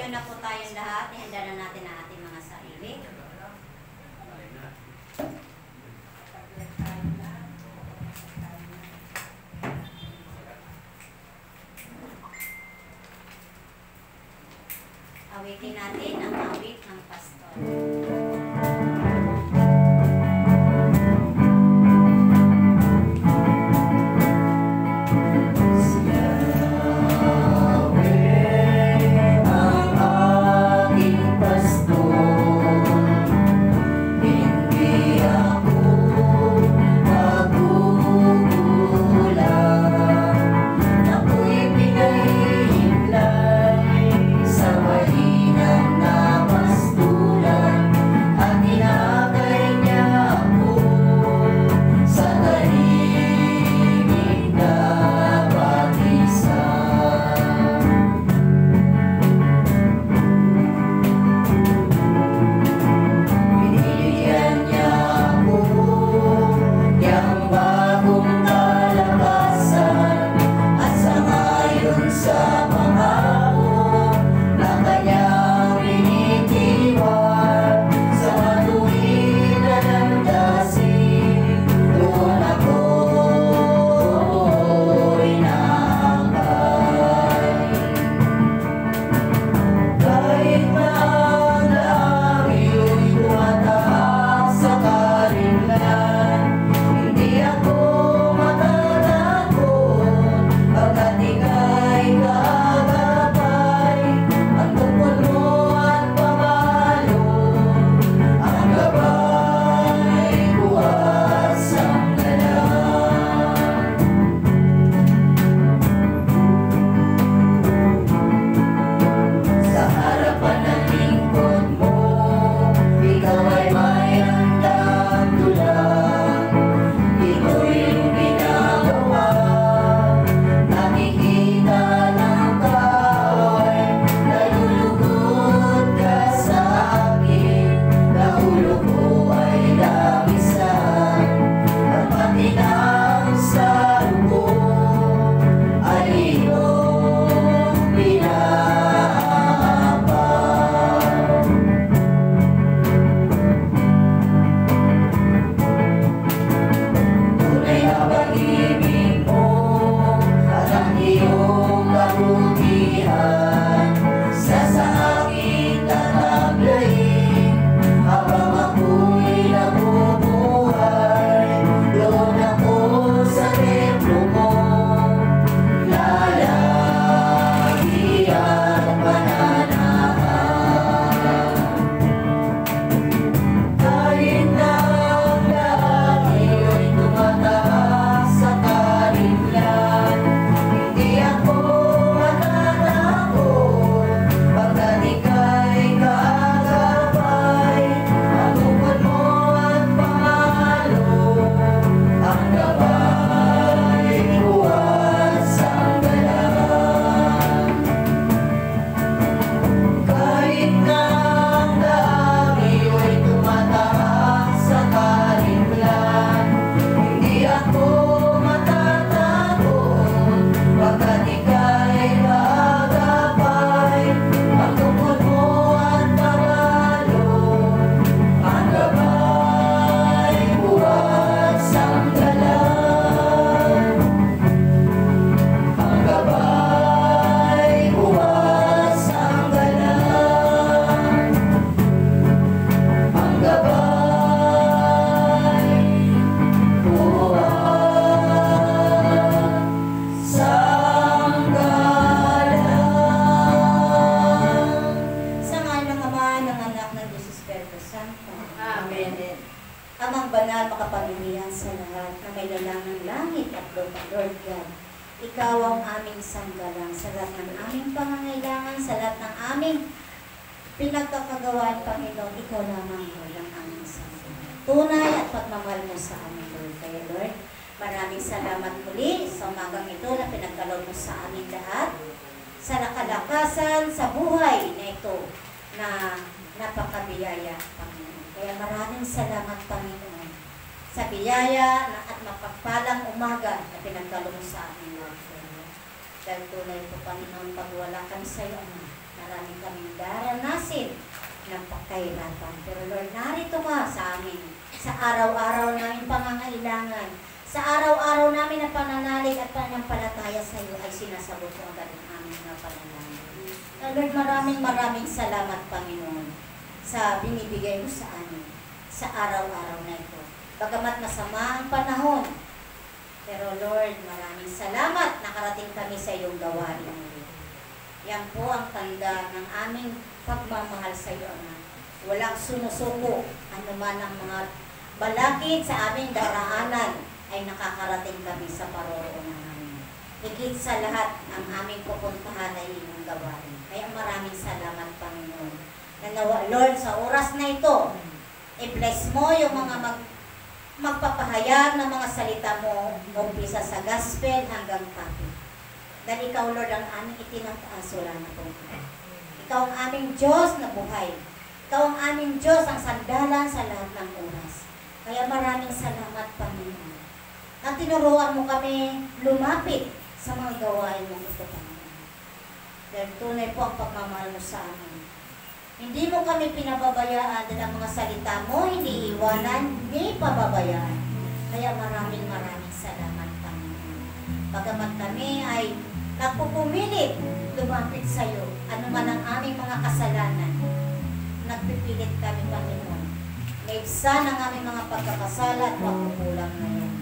Tumayo na po tayong lahat. Ihanda na natin ang ating mga sarili. Awitin natin ang awit ng pastor. Ikaw ang aming sanggalang sa lahat ng aming pangangailangan, sa lahat ng aming pinagkakagawan, Panginoon, ikaw lamang ang aming sanggalang. Tunay at pagmamahal mo sa amin, Lord. Kaya, Lord, maraming salamat muli sa umagang ito na pinagkaloob mo sa amin lahat, sa nakalakasan, sa buhay na ito na napakabiyaya, Panginoon. Kaya maraming salamat, Panginoon, sa biyaya at mapagpalang umaga na pinagkaloob mo sa amin, Lord. Dahil tunay po, Panginoon, pag wala kami sa iyo, Marami kaming daranasin ng pagkahirapan. Pero Lord, narito ka sa amin. Sa araw-araw namin pangangailangan. Sa araw-araw namin na pananalig at pananampalataya sa iyo ay sinasagot mo agad ang aming mga pananalig. Lord, maraming salamat, Panginoon, sa binibigay mo sa amin sa araw-araw na ito. Bagamat masama ang panahon, pero Lord, maraming salamat nakarating kami sa iyong gawain. Yan po ang tanda ng aming pagmamahal sa iyo, Ama. Walang sunusuko, anuman ang mga balakid sa aming daraanan ay nakakarating kami sa paroroonan namin. Higit sa lahat, ang aming pupuntahan ay iyong gawain. Kaya maraming salamat, Panginoon. Nanawa, Lord, sa oras na ito, i-bless mo yung mga magpapahayag ng mga salita mo, umpisa sa gospel hanggang topic. Dahil ikaw, Lord, ang aming itinataas, wala na po. Ikaw ang aming Diyos na buhay. Ikaw ang aming Diyos, ang sandalan sa lahat ng oras. Kaya maraming salamat, Panginoon. At tinuruan mo kami lumapit sa mga gawain mo ito, Panginoon. Dahil tunay po ang pagmamahal mo sa amin. Hindi mo kami pinababayaan dahil ang mga salita mo, hindi iwanan, ni pababayaan. Kaya maraming salamat, Panginoon. Bagamat kami ay nagpupumilit lumapit sa iyo, anuman ang aming mga kasalanan, nagpipilit kami, Panginoon. Naibsan ang aming mga pagkakasala at pagkukulang na yan.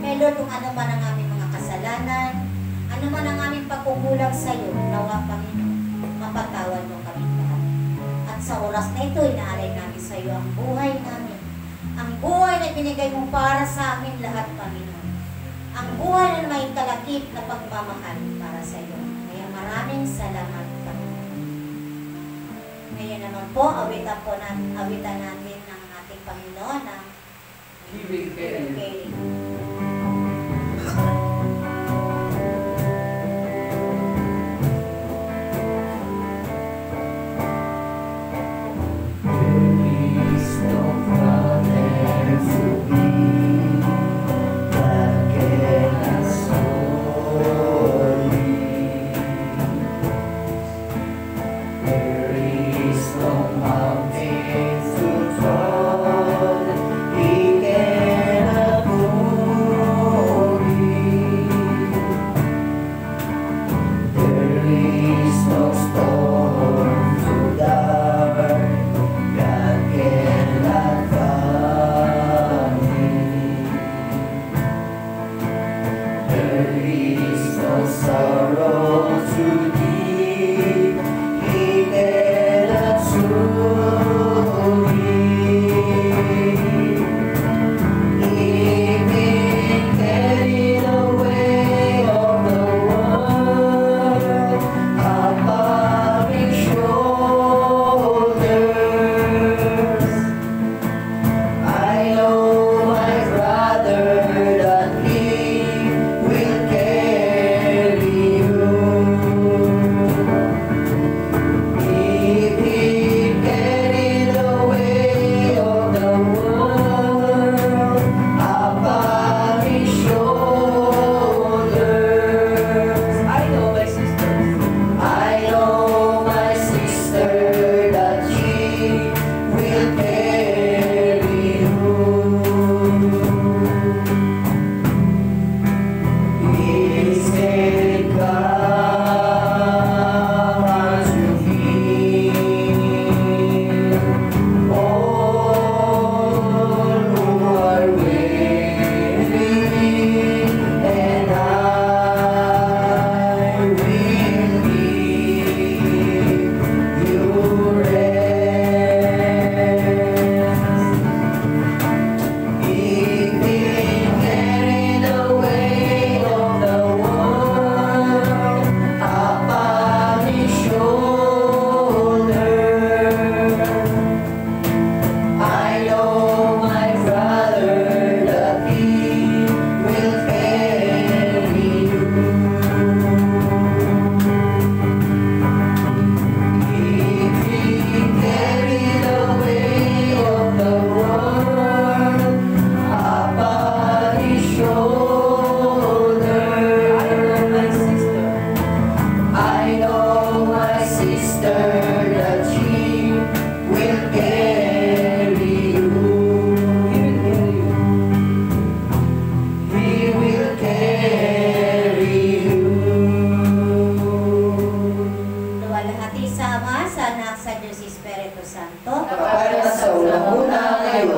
May Lord, kung anuman ang aming mga kasalanan, anuman ang aming pagkukulang sa iyo, nawa, Panginoon, mapatawad mo kami lahat. At sa oras na ito, inaalay namin sa iyo ang buhay namin. Ang buhay na binigay mo para sa amin lahat, Panginoon. Ang buhay na may kalakip na pagmamahal para sa iyo. Kaya maraming salamat, Panginoon. Ngayon naman po, awitan natin ng ating Panginoon na Kiri. He can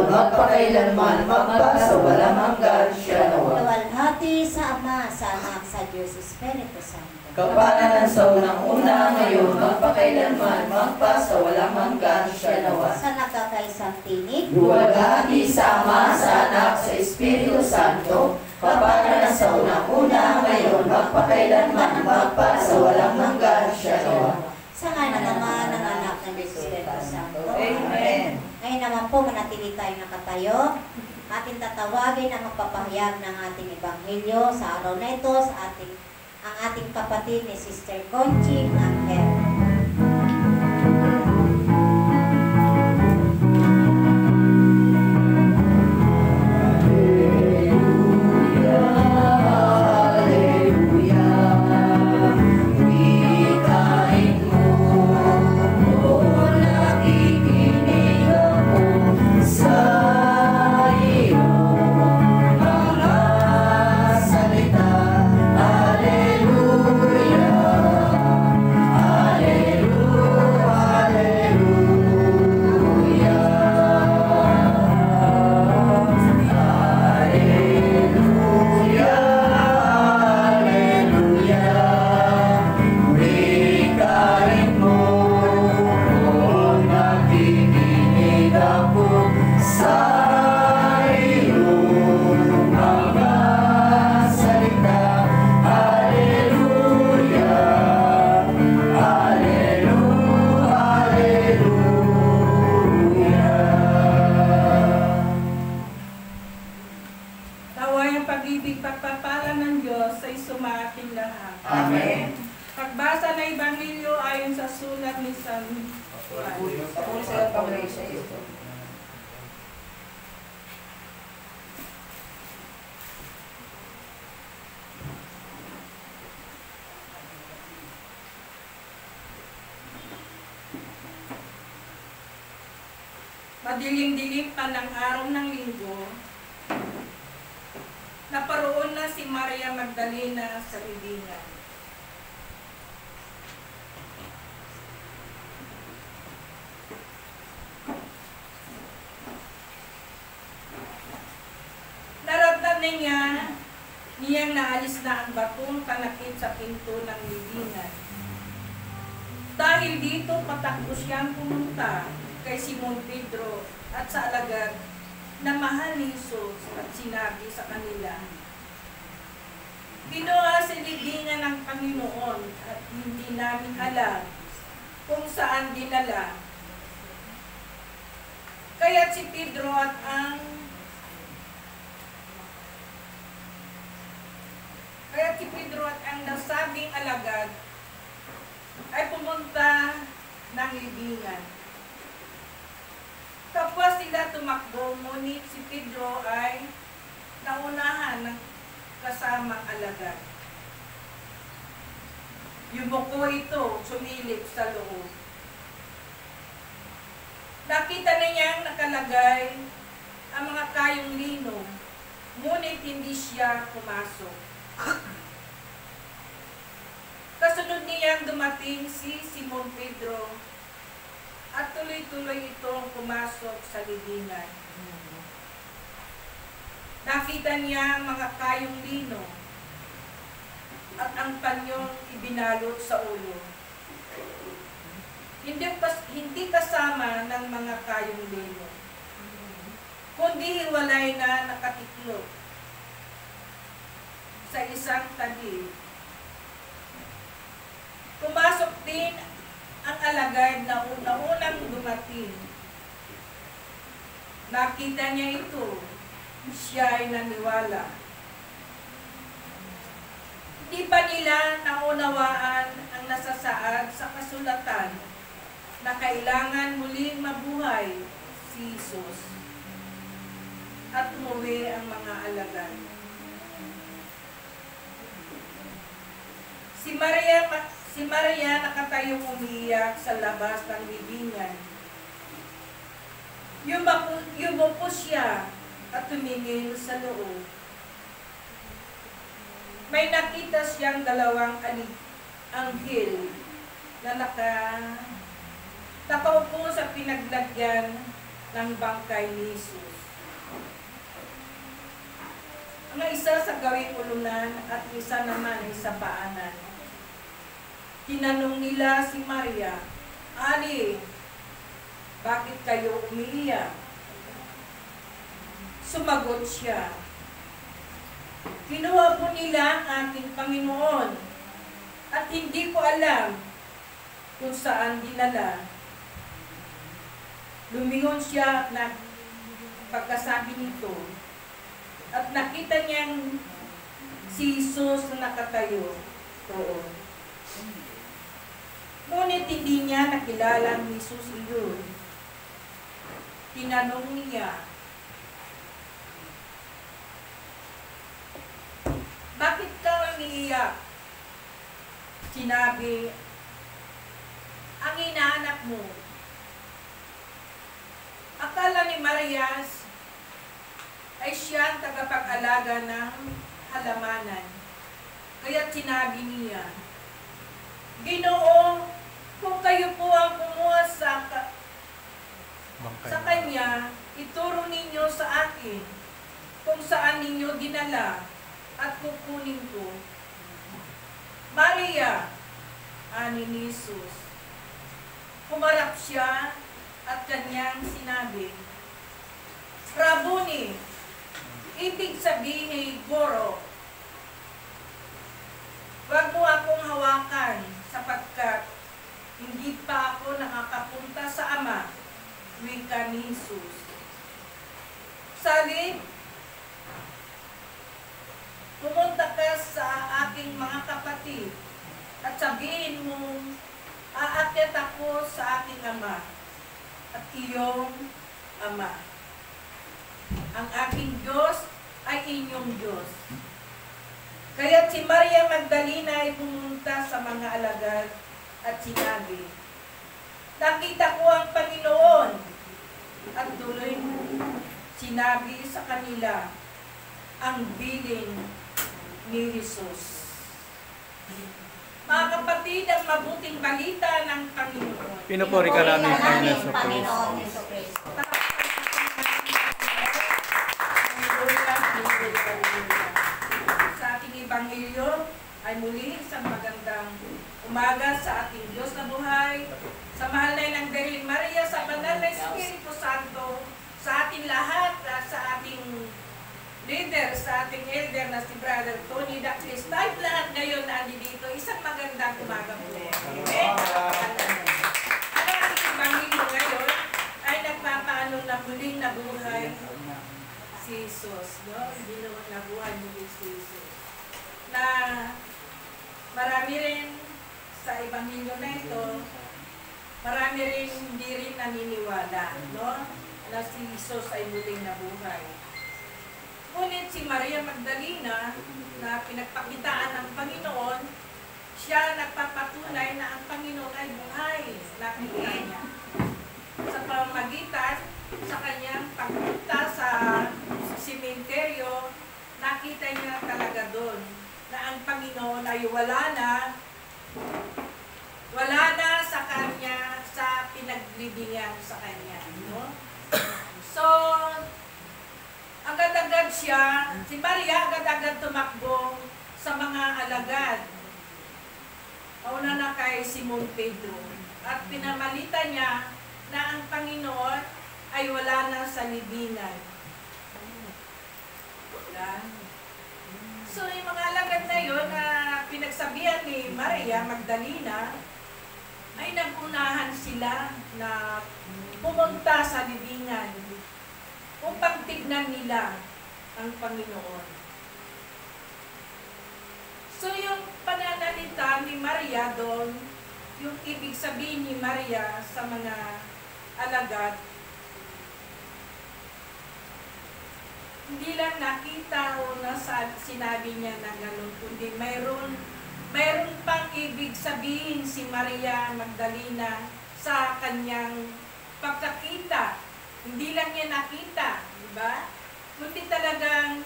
magpakailanman, magpasawalang hanggan, siya nawa. Luwalhati sa Ama, sa Anak, sa Diyos, Espiritu Santo. Kapalaran sa unang-una, ngayon, magpakailanman, magpasawalang hanggan, siya nawa. Sa nagkakaisang tinig, Luwalhati sa Ama, sa Anak, sa Espiritu Santo, kapalaran sa unang-una, ngayon, magpakailanman, magpasawalang hanggan, siya nawa. sa ngalan ng Ama, ng Anak, ng Espiritu Santo. Amen. Ngayon naman po, manatili tayo nakatayo. Ating tatawagin ang magpapahayag ng ating Ebanghelyo sa araw na ito sa ang ating kapatid ni Sister Conching Angel. Madilim-dilim pa ng araw ng linggo, naparoon na si Maria Magdalena sa libingan. Naramdaman niyang naalis na ang batong panakit sa pinto ng libingan. Dahil dito, patakbo siyang pumunta kay Simon Pedro at sa alagad na mahal ni Jesus at sinabi sa kanila, "Kinuha sa libingan ng Panginoon at hindi namin alam kung saan dinala." Kaya't si Pedro at ang nasabing alagad ay pumunta ng libingan. Kapwa sila tumakbo, ngunit si Pedro ay naunahan ng kasamang alagad. Yumuko ito, sumilip sa loob. Nakita na niyang nakalagay ang mga kayong lino, ngunit hindi siya pumasok. Kasunod niyang dumating si Simon Pedro at tuloy-tuloy itong pumasok sa libingan. Nakita niya ang mga kayong lino at ang panyong ibinalot sa ulo. Hindi kasama ng mga kayong lino, kundi hiwalay na nakatiklop sa isang tabi. Pumasok din ang alagad na unang dumating. Nakita niya ito, siya ay naniwala. Hindi pa nila naunawaan ang nasasaad sa kasulatan na kailangan muling mabuhay si Jesus at umuwi ang mga alagad. Si Maria nakatayong umiiyak sa labas ng libingan. Yumuko siya at tumingin sa loob. May nakita siyang dalawang anghel na nakaupo sa pinaglagyan ng bangkay ni Jesus. Ang isa sa gawing ulunan at isa naman ay sa paanan. Tinanong nila si Maria, "Ali, bakit kayo umiiyak?" Sumagot siya, "Kinuha po nila ang aking Panginoon at hindi ko alam kung saan dinala." Lumingon siya na pagkasabi nito at nakita niyang si Jesus na nakatayo roon. Ngunit hindi niya nakilala ni Jesus iyon. Tinanong niya, "Bakit ka umiiyak?" Sinabi, "Ang inaanak mo." Akala ni Marias ay siya ang tagapag-alaga ng halamanan. Kaya sinabi niya, "Ginoo, kung kayo po ang kumuha sa kanya, ituro ninyo sa akin kung saan ninyo dinala at kukunin ko." "Maria," ani ni Jesus. Humarap siya at kanyang sinabi, "Rabboni," ibig sabihin, Guro, "wag mo akong hawakan sapagkat hindi pa ako nakakapunta sa Ama," wika ni Jesus. "Salib, pumunta ka sa aking mga kapatid at sabihin mo, aakyat ako sa aking Ama at iyong Ama. Ang aking Diyos ay inyong Diyos." Kaya si Maria Magdalena ay pumunta sa mga alagad at sinabi, "Nakita ko ang Panginoon." At tuloy sinabi sa kanila ang bilin ni Jesus. Mga kapatid, ang mabuting balita ng Panginoon. Pinupuri ka namin, Panginoon Panginoon Jesucristo. Sa ating Ebanghelyo ay muli isang magandang umaga sa ating Diyos na buhay, sa mahal na inang Birheng Maria, sa banal na Espiritu Santo, sa ating lahat, sa ating leader, sa ating elder na si Brother Tony Daclis, tayo lahat ngayon na dito, isang magandang umaga po. Amen? Ang ating Ebanghelyo ngayon ay nagpapaano na muling nabuhay si Jesus, no? Hindi naman nabuhay muli si Jesus. Na marami rin sa Ebanghelyo na ito, marami rin hindi rin naniniwala, no? Na si Jesus ay muling nabuhay. Ngunit si Maria Magdalena, na pinagpakitaan ng Panginoon, siya nagpapatunay na ang Panginoon ay buhay. Nakita niya. Sa pamamagitan sa kanyang pagpunta sa sementeryo, nakita niya talaga doon na ang Panginoon ay wala na sa kanya, sa pinaglibingan sa kanya. No? So, agad-agad siya, si Maria agad-agad tumakbo sa mga alagad. Una na kay Simon Pedro. At pinamalita niya na ang Panginoon ay wala na sa libingan. So, yung mga alagad na yun na pinagsabihan ni Maria Magdalena, ay nagunahan sila na pumunta sa libingan upang tignan nila ang Panginoon. So, yung pananalita ni Maria doon, yung ibig sabihin ni Maria sa mga alagad, hindi lang nakita o sinabi niya na gano'n, kundi mayroon pang ibig sabihin si Maria Magdalena sa kanyang pagkakita. Hindi lang niya nakita, di ba? Kundi talagang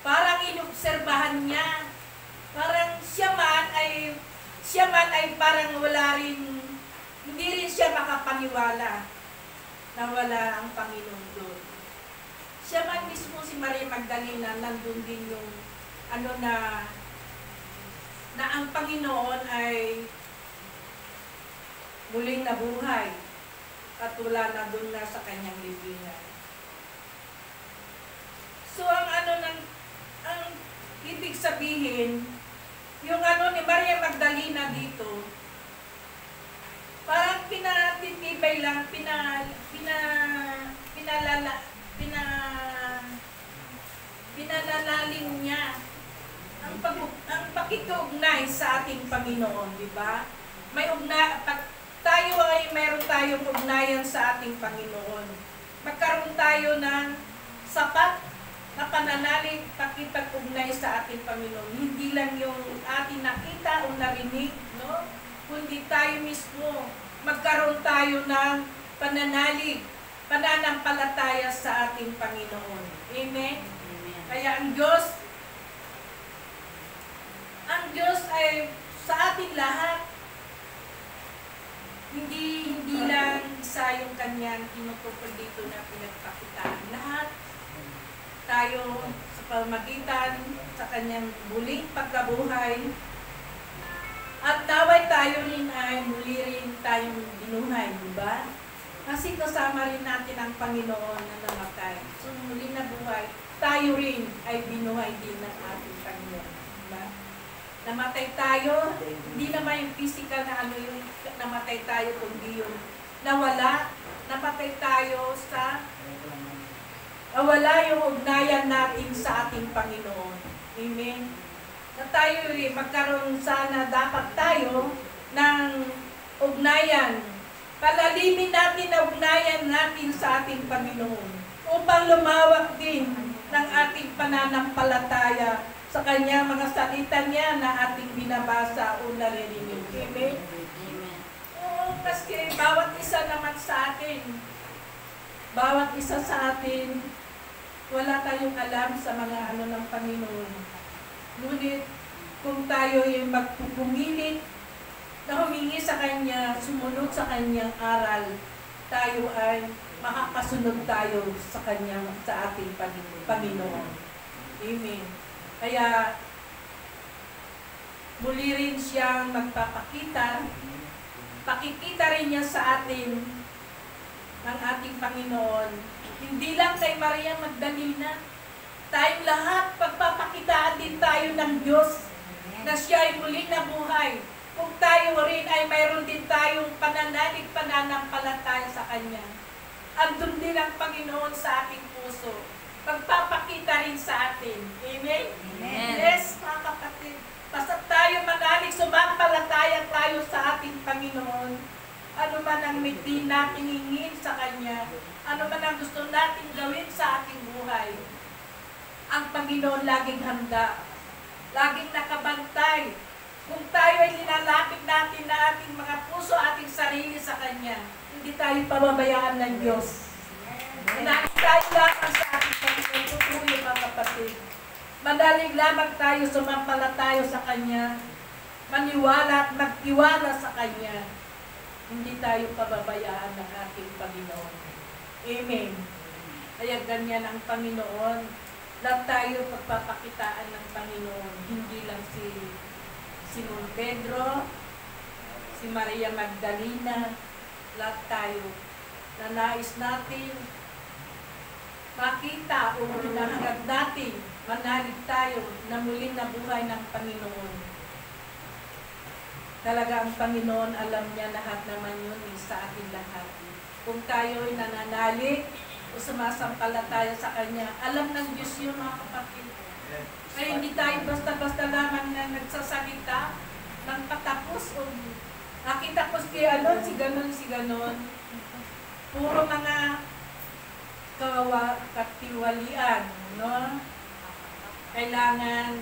parang inobserbahan niya. Parang siya man ay parang wala rin hindi rin siya makapaniwala na wala ang Panginoon doon. Siya man mismo, si Maria Magdalena, nandun din yung na ang Panginoon ay muling nabuhay at wala na doon na sa kanyang libingan. So ang ang ibig sabihin, yung ni Maria Magdalena dito, parang pinatitibay lang, pinalalalim niya ang pakikugnay sa ating Panginoon, di ba? Mayroon tayong ugnayan sa ating Panginoon. Magkaroon tayo ng sapat na pananalig, pakipag-ugnay sa ating Panginoon. Hindi lang yung ating nakita o narinig, no? Kundi tayo mismo, magkaroon tayo ng pananalig, pananampalataya sa ating Panginoon. Amen? Amen. Kaya ang Diyos ay sa ating lahat, hindi lang isa yung kanyang tinutupad dito na pinagpakitaan. Lahat tayo sa pamagitan sa kanyang muling pagkabuhay, at naway tayo rin ay muli rin tayong binuhay, di ba? Kasi kasama rin natin ang Panginoon na namatay. So muli na buhay, tayo rin ay binuhay din ng ating Panginoon, di ba? Namatay tayo, hindi naman yung physical na yung namatay tayo, kundi yung nawala, namatay tayo sa wala yung ugnayan natin sa ating Panginoon. Amen? Na tayo magkaroon sana, dapat tayo ng ugnayan. Palalimin natin ang ugnayan natin sa ating Panginoon upang lumawak din ng ating pananampalataya sa Kanya, mga salita niya na ating binabasa o naririnig. Amen? Oo, kasi bawat isa naman sa atin, bawat isa sa atin, wala tayong alam sa mga ng Panginoon. Ngunit kung tayo ay magpupumilit na humingi sa Kanya, sumunod sa Kanyang aral, tayo ay makakasunod tayo sa Kanya, sa ating Panginoon. Amen. Kaya muli rin siyang magpapakita, pakikita rin niya sa atin ng ating Panginoon. Hindi lang kay Maria Magdalena, tayong lahat, pagpapakitaan din tayo ng Diyos na siya ay muling nabuhay. Kung tayo rin ay mayroon din tayong pananalig, pananampalataya sa Kanya, andun din ang Panginoon sa ating puso. Pagpapakita rin sa atin. Amen? Amen. Yes, mga kapatid. Basta tayo manalig, sumampalataya tayo sa ating Panginoon. Ano man ang mitin natin hingin sa Kanya, ano man ang gusto natin gawin sa ating buhay, ang Panginoon laging handa, laging nakabantay. Kung tayo ay nilalapit natin na ating mga puso, ating sarili sa Kanya, hindi tayo pababayaan ng Diyos. Inalis tayo lamang sa ating Panginoon. Totoo yung mga kapatid. Madaling lamang tayo sumampalataya sa Kanya, maniwala at magtiwala sa Kanya. Hindi tayo pababayaan ng ating Panginoon. Amen. Kaya ganyan ang Panginoon. Lahat tayo pagpapakitaan ng Panginoon. Hindi lang si Simon Pedro, si Maria Magdalena, lahat tayo na nais natin makita o hinahangad natin, manalig tayo na muling nabuhay ng Panginoon. Talaga ang Panginoon, alam niya lahat naman yun sa ating lahat. Kung tayo ay nananalig o sumasampalataya sa Kanya, alam ng Diyos yun, mga kapatid. Kaya hindi tayo basta-basta lamang na nagsasalita ng patapos o nakita ko si si ganon. Puro mga katiwalian, no? Kailangan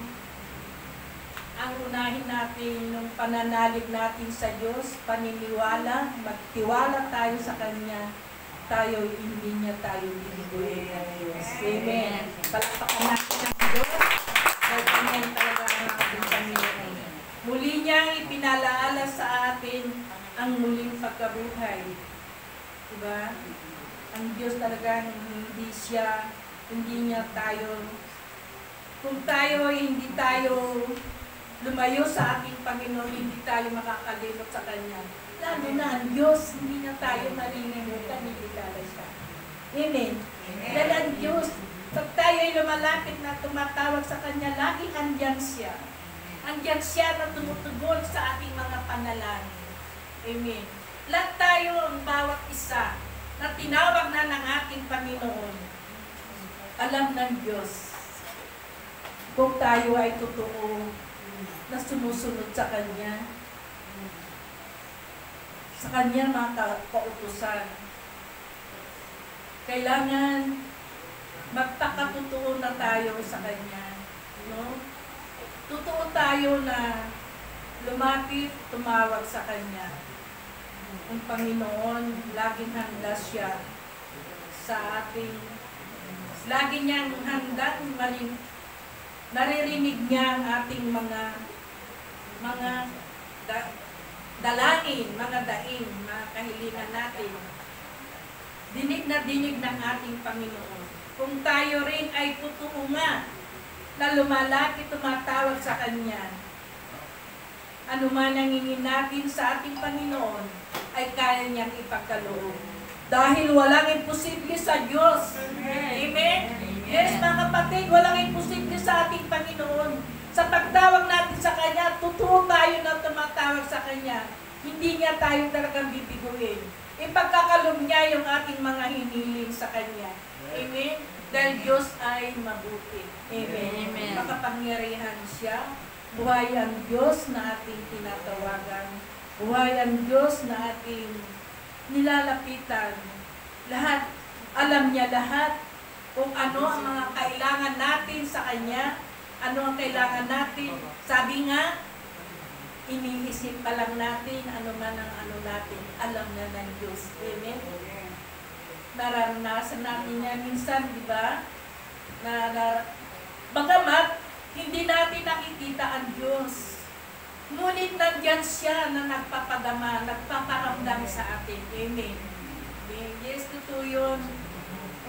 ang unahin natin ng pananalig natin sa Diyos, paniniwala, magtiwala tayo sa Kanya, tayo hindi niya tayo liliguin ng Diyos. Amen. Palakpakan natin ang Diyos, dahil Kanya talaga ang ating Panginoon. Muli niyang ipinalaala sa atin ang muling pagkabuhay. Diba? Ang Diyos talagang hindi niya tayo, kung tayo hindi tayo lumayo sa ating Panginoon, hindi tayo makakalimot sa Kanya. Lalo na ang Diyos, hindi niya tayo malilimutan, hindi tayo siya. Amen. Dahil ang Diyos, pag tayo ay lumalapit na tumatawag sa Kanya, lagi andyan siya. Andyan siya na tumutugon sa ating mga panalangin. Amen. Lahat tayo, ang bawat isa, na tinawag na ng ating Panginoon, alam ng Diyos kung tayo ay totoo na sumusunod sa Kanya, sa Kanya mga kautusan. Kailangan magpakatotoo na tayo sa Kanya. No? Totoo tayo na lumapit, tumawag sa Kanya. Ang Panginoon, laging handa siya sa ating, lagi niyang handang naririnig niya ang ating mga dalangin, mga daing, mga kahilingan natin. Dinig na dinig ng ating Panginoon. Kung tayo rin ay totoo nga na lumalapit, tumatawag sa Kanya, ano man ang hingin natin sa ating Panginoon, ay kaya niyang ipagkaloob. Dahil walang imposible sa Diyos. Amen? Yes, mga kapatid, walang imposible sa ating Panginoon. Sa pagtawag natin sa Kanya, totoo tayo na tumatawag sa Kanya. Hindi niya tayo talagang bibiguin. Ipagkakaloob niya yung ating mga hiniling sa Kanya. Amen? Dahil Diyos ay mabuti. Amen? Amen. Makapangyarihan siya. Buhay ang Diyos na ating tinatawagan. Buhay ang Diyos na ating nilalapitan. Lahat, alam niya lahat kung ano ang mga kailangan natin sa Kanya, ano ang kailangan natin. Sabi nga, iniisip pa lang natin, ano man ang ano natin, alam na ng Diyos. Amen? Naranasan natin yan minsan, di ba? Bagamat, hindi natin nakikita ang Diyos. Ngunit nandyan siya na nagpapadama, nagpaparamdam sa atin. Amen. Yes, totoo yun.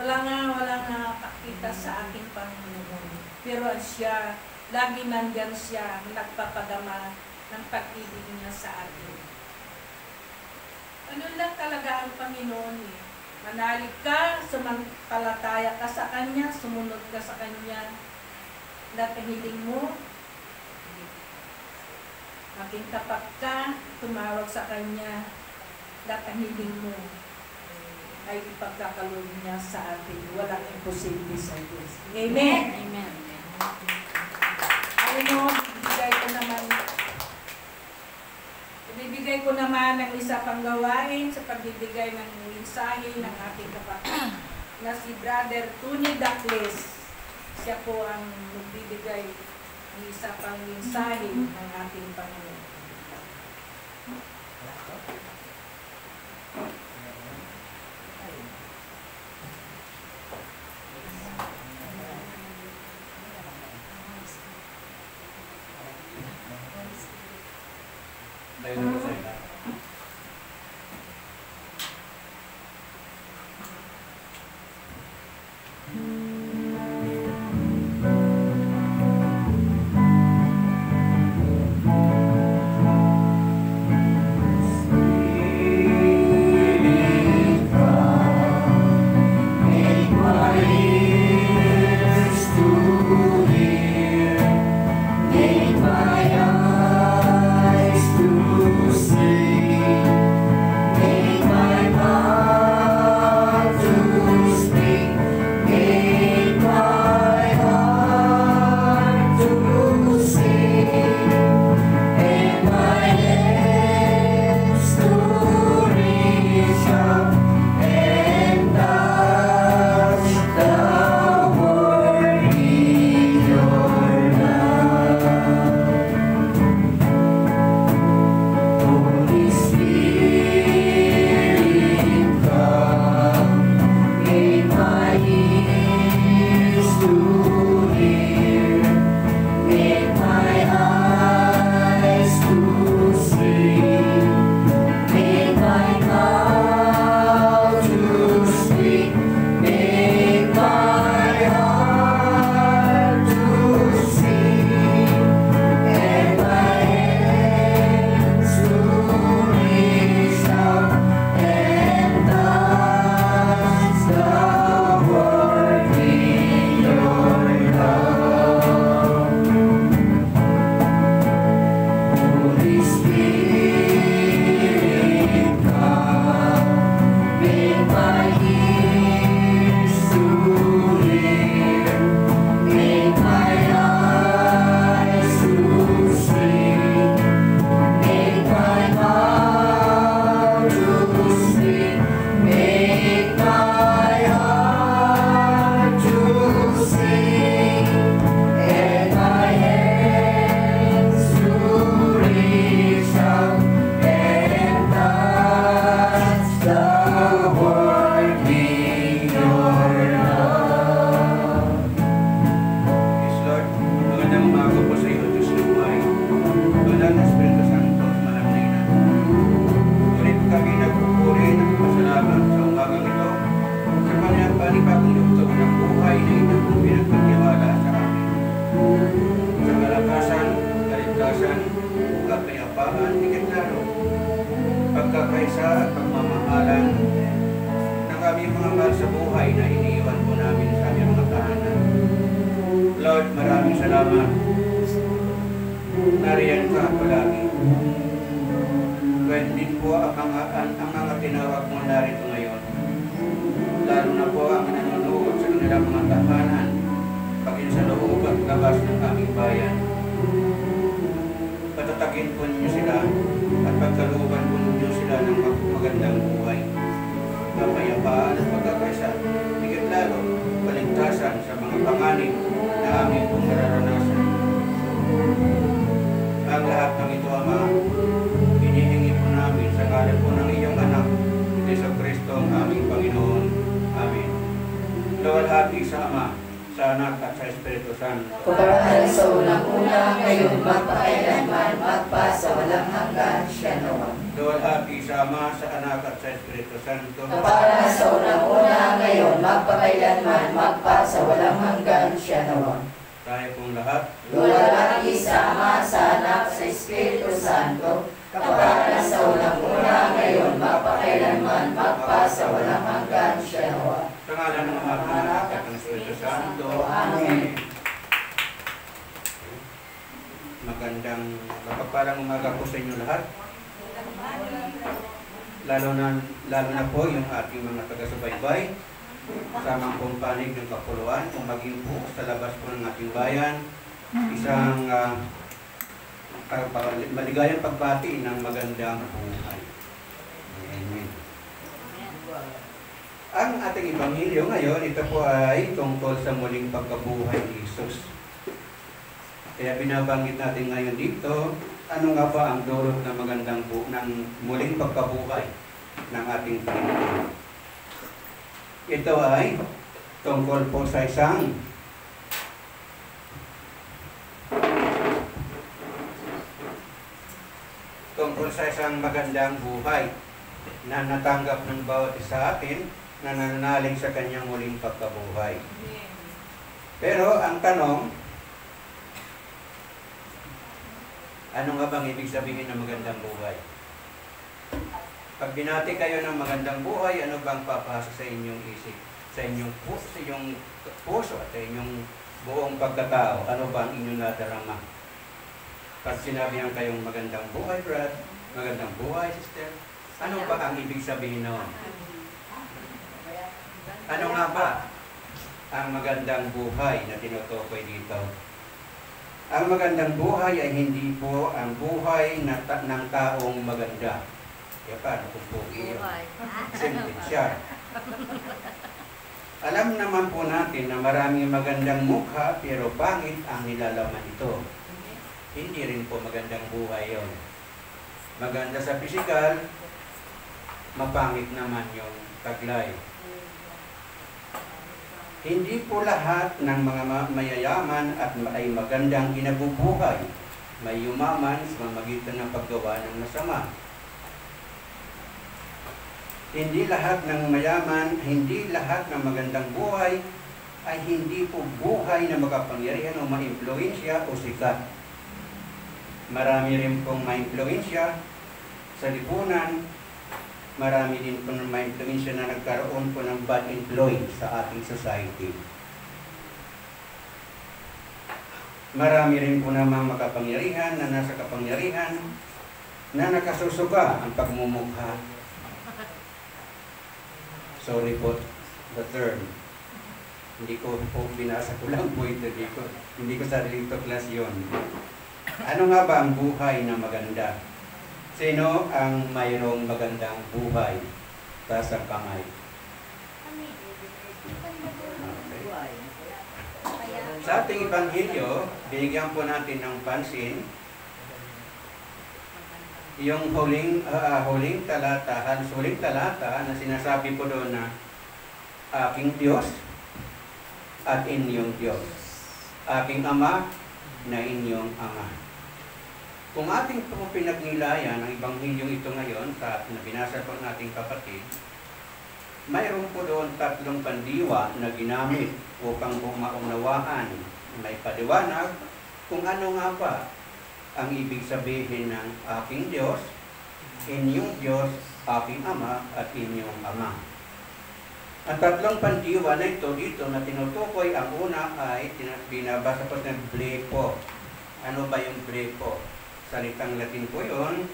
Wala nga pakita sa ating Panginoon. Pero siya, lagi nandyan siya, nagpapadama ng pag-ibig niya sa atin. Ano lang talaga ang Panginoon eh. Manalig ka, sumampalataya ka sa Kanya, sumunod ka sa Kanya. Lahat ang hiling mo, maging tapat ka, tumawag sa Kanya, lahat ang hiling mo ay ipagkakaloob niya sa atin. Walang imposible sa Diyos. Amen? Amen. Alam mo, ibibigay ko naman ng isa pang gawain sa pagbibigay ng mensahe ng ating kapatid na si Brother Tony Dacles. Siya po ang magbibigay ng isa pang mensahe ng ating Panginoon. bagong yugto ng buhay na ito po pinagpatiwala sa amin. Sa kalakasan, kaligtasan, kapayapaan, higit lalo, pagkakaisa at pagmamahalan ng aming mga mahal sa buhay na iniiwan po namin sa aming mga tahanan. Lord, maraming salamat. Nariyan ka palagi. Kahit din po ang mga tinawag mo narito ngayon. Lalo na po ang nanonood sa kanilang mga tahanan, pagin sa loob at labas ng aming bayan. Patatagin po ninyo sila at pagkalooban po ninyo sila ng magandang buhay. Kapayapaan at pagkakaisa, higit lalo, kaligtasan sa mga panganib na aming pong nararanasan. Ang lahat ng ito, Ama, hinihingi po namin sa ngalan po ng iyong anak, Jesucristo ang aming Panginoon. Amen. Luwalhati sa Ama, sa Anak at sa Espiritu Santo. Kaparaan sa unang-una, ngayon magpakailanman, magpa sa walang hanggan, siya naman. Luwalhati sa Ama, sa Anak at sa Espiritu Santo. Kaparaan sa unang-una, ngayon magpakailanman, magpa sa walang hanggan, siya naman. Tayo pong lahat. Luwalhati sa Ama, sa Anak, sa Espiritu Santo. Kaparaan sa unang-una, ngayon magpakailanman, magpa sa walang hanggan, siya naman. Sa ngalan ng Ama, ng Anak at ng Espiritu Santo. Amen. Magandang mapagpalang umaga po sa inyo lahat. Lalo na po yung ating mga taga-subaybay, kasamang pong panig ng kapuluan, kung maging po sa labas po ng ating bayan, isang maligayang pagbati ng magandang buhay. Amen. Ang ating ebanghelyo ngayon, ito po ay tungkol sa muling pagkabuhay ni Jesus. Kaya binabanggit natin ngayon dito, ano nga ba ang dulot ng magandang ng muling pagkabuhay ng ating Panginoon. Ito ay tungkol po sa isang magandang buhay na natanggap ng bawat isa sa atin na nananalig sa kanyang muling pagkabuhay. Pero ang tanong, ano nga bang ibig sabihin ng magandang buhay? Pag binati kayo ng magandang buhay, ano bang papasok sa inyong isip? Sa inyong puso at sa inyong buong pagkatao? Ano ba ang inyong nadarama? Pag sinabihan kayong magandang buhay, Brad, magandang buhay, sister, ano ba ang ibig sabihin noon? Ano nga ba ang magandang buhay na tinutukoy dito? Ang magandang buhay ay hindi po ang buhay ng taong maganda. Kaya paano kung pogi yun? Simple siya. Alam naman po natin na maraming magandang mukha pero pangit ang nilalaman nito. Hindi rin po magandang buhay yon. Maganda sa pisikal, mapangit naman yung taglay. Hindi po lahat ng mga mayayaman at ay magandang kinabubuhay. May yumaman sa pamamagitan ng paggawa ng masama. Hindi lahat ng mayaman, hindi lahat ng magandang buhay ay hindi po buhay na makapangyarihan o maimpluwensya o sikat. Marami rin pong maimpluwensya sa lipunan, marami din po ng maimpluwensya na nagkaroon po ng bad influence sa ating society. Marami rin po namang makapangyarihan na nasa kapangyarihan na nakasusuga ang pagmumukha. Sorry po, the term. Hindi ko po binasa ko lang po ito. Hindi ko sariling tuklas yun. Ano nga ba ang buhay na maganda? Sino ang mayroong magandang buhay? Taas ang kamay. Okay. Sa ating ebanghelyo, binigyan po natin ng pansin yung huling talata na sinasabi po doon na aking Diyos at inyong Diyos. Aking Ama na inyong Ama. Kung ating po pinagnilayan ang ebanghilyong ito ngayon sa na binasa po nating kapatid, mayroon po doon 3 pandiwa na ginamit upang maunawaan, may paliwanag kung ano nga ba ang ibig sabihin ng aking Diyos, inyong Diyos, aking Ama, at inyong Ama. Ang 3 pandiwa na ito dito na tinutukoy, ang una ay binabasa po ng blepo. Ano ba yung blepo? Salitang Latin po yun.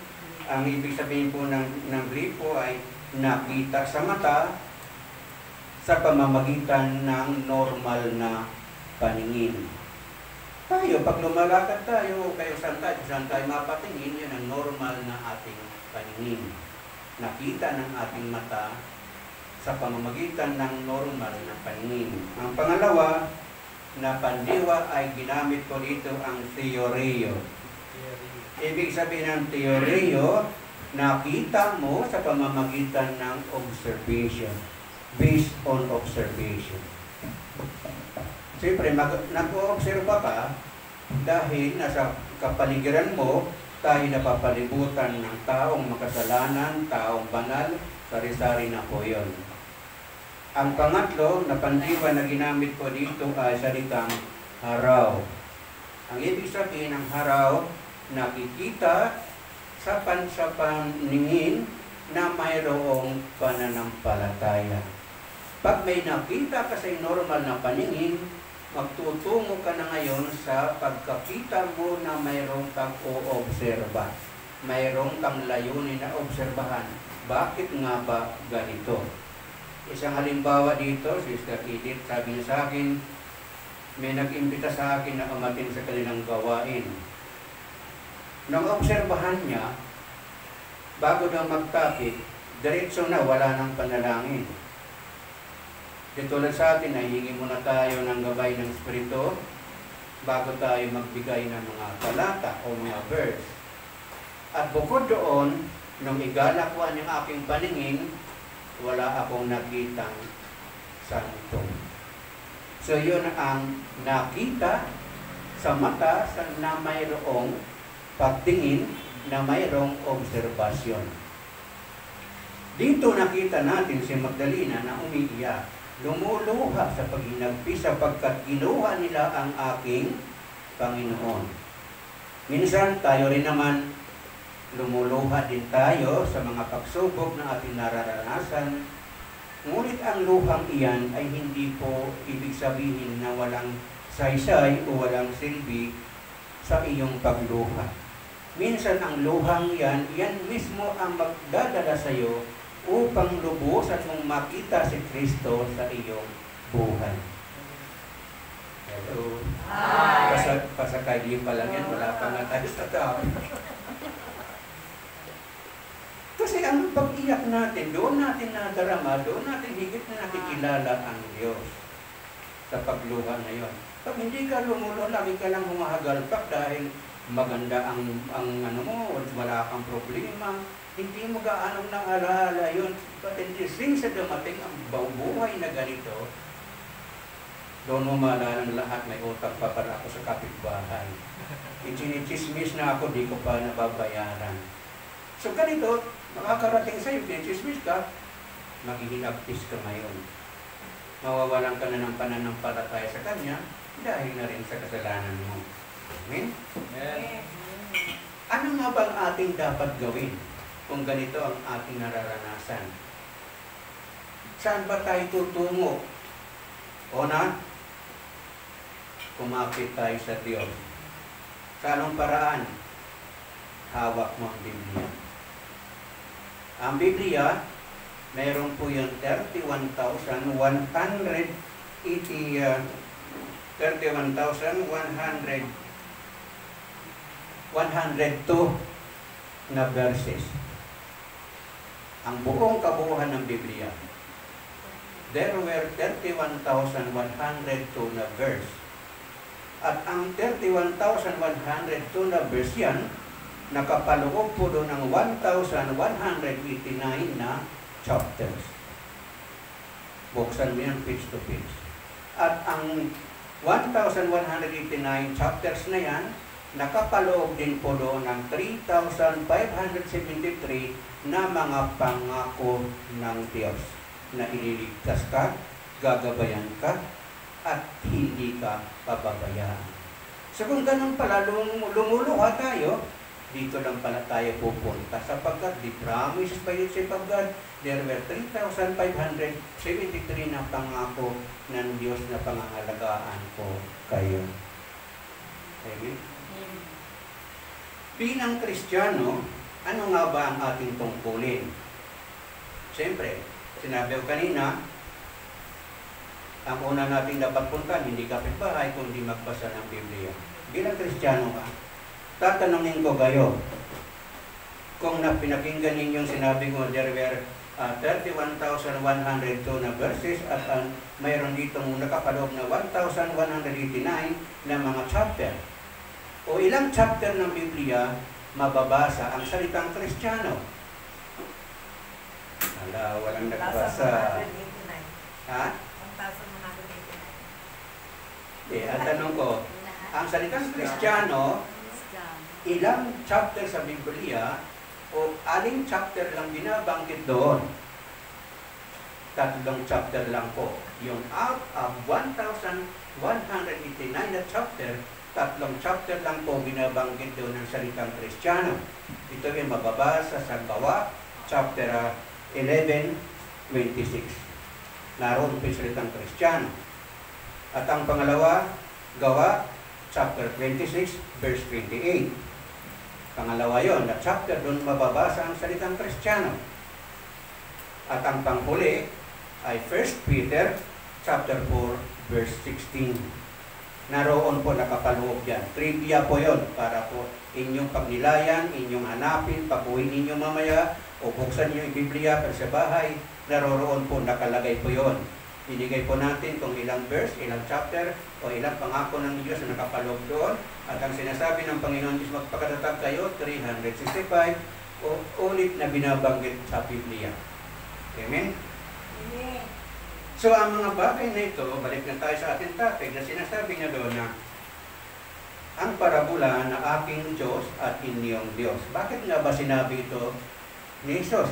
Ang ibig sabihin po ng blepo ay nakita sa mata sa pamamagitan ng normal na paningin. Tayo, pag lumalakad tayo, kayo saan tayo mapatingin, yun ang normal na ating paningin. Nakita ng ating mata sa pamamagitan ng normal na paningin. Ang pangalawa na pandiwa ay ginamit ko dito ang theoreo. Ibig sabihin ng theoreo, nakita mo sa pamamagitan ng observation, based on observation. Siyempre, nag-o-observe ka dahil nasa kapaligiran mo, tayo napapalibutan ng taong makasalanan, taong banal, sari-sari na po yun. Ang pangatlo na pandiwa na ginamit ko dito ay salitang haraw. Ang ibig sabihin ng haraw, nakikita sa paningin na mayroong pananampalataya. Pag may nakita ka sa normal na paningin, magtutungo ka na ngayon sa pagkakita mo na mayroong kang o-obserba. Mayroong kang layunin na obserbahan. Bakit nga ba ganito? Isang halimbawa dito, Sister Edith, sabi niya sa akin, may nag-imbita sa akin na umatin sa kanilang gawain. Nang obserbahan niya, bago daw magtapik, diretso na, wala nang panalangin. Tulad sa atin, nahihingi muna tayo ng gabay ng Espiritu bago tayo magbigay ng mga talata o mga verse. At bukod doon, nung igalakuan yung aking paningin, wala akong nakitang santo. So yun ang nakita sa mata na mayroong pagtingin, na mayroong obserbasyon. Dito nakita natin si Magdalena na umiiyak. Lumuluha sa paghinagpi sapagkat kinuha nila ang aking Panginoon. Minsan tayo rin naman lumuluha din tayo sa mga pagsubok na ating nararanasan. Ngunit ang luhang iyan ay hindi po ibig sabihin na walang saysay o walang silbi sa iyong pagluha. Minsan ang luhang yan mismo ang magdadala sa iyo upang lubos at mong makita si Kristo sa iyong buhay. Hello. Hi. Pasakay pa lang yan, wala pa nga tayo sa tao. Kasi ang pag-iyak natin, doon natin nadarama, doon natin higit na nakikilala ang Diyos sa pagluha na yun. Pag hindi ka lumulo, lagi ka lang humahagalpak dahil maganda ang ano mo, wala kang problema, hindi mo gaano nang alaala yun. But in this thing sa dumating ang buhay na ganito, doon mo maalala ng lahat, may utang pa para ako sa kapitbahay. Ichinichismis na ako, di ko pa nababayaran. So ganito, makakarating sa'yo, ichinichismis ka, maghihinagpis ka ngayon. Mawawalan ka na ng pananampalataya sa Kanya dahil na rin sa kasalanan mo. Amen? Amen. Ano nga bang ating dapat gawin kung ganito ang ating nararanasan? Saan ba tayo tutungo? Una, kumapit tayo sa Diyos. Sa anong paraan? Hawak mo ang Biblia. Ang Biblia, mayroon po yung 102 na verses. Ang buong kabuuan ng Biblia. There were 31,102 na verse. At ang 31,102 na verse yan, nakapaloob po doon ng 1,189 na chapters. Buksan mo yan page to page. At ang 1,189 chapters na yan, nakapaloob din po doon ng 3,573 na mga pangako ng Diyos. na ililigtas ka, gagabayan ka, at hindi ka pababayaan. So kung ganun pala, lumuluha tayo, dito lang pala tayo pupunta sapagkat the promises by the shape of God, there were 3,573 na pangako ng Diyos na pangangalagaan ko kayo. Amen? Bilang Kristiyano, ano nga ba ang ating tungkulin? Siyempre, sinabi ko kanina, ang una natin dapat puntahan, hindi kapitbahay, kundi magbasa ng Biblia. Bilang Kristiyano ka, tatanungin ko kayo, kung pinakinggan ninyong sinabi ko, there were 31,102 na verses at mayroon ditong nakapaloob na 1,189 na mga chapter. O ilang chapter ng Biblia mababasa ang salitang Kristiyano? Ala, walang nagbasa. Ha? 1,189. Ang tanong ko, ang salitang Kristiyano, ilang chapter sa Biblia o aling chapter lang binabanggit doon? 3 chapter lang po. Yung out of 1,189 na chapter, 3 chapter lang po binabanggit doon ng salitang Kristiyano. Ito ay mababasa sa Gawa, chapter 11:26. Naroon po yung salitang Kristiyano. At ang pangalawa, Gawa, chapter 26, verse 28. Pangalawa yon, na chapter doon mababasa ang salitang Kristiyano. At ang panghuli ay 1 Peter, chapter 4, verse 16. Naroon po nakapaloob yan. Trivia po yon para po inyong pagnilayan, inyong hanapin, pakuhin ninyo mamaya, o buksan nyo yung Biblia para sa bahay, naroroon po, nakalagay po yon. Binigay po natin kung ilang verse, ilang chapter, o ilang pangako ng Diyos na nakapaloob doon. At ang sinasabi ng Panginoon Diyos, magpakatatag kayo, 365, o ulit na binabanggit sa Biblia. Amen? Amen. So, ang mga bagay na ito, balik na tayo sa ating topic na sinasabi niya doon na ang parabola na aking Diyos at inyong Diyos. Bakit nga ba sinabi ito ni Jesus?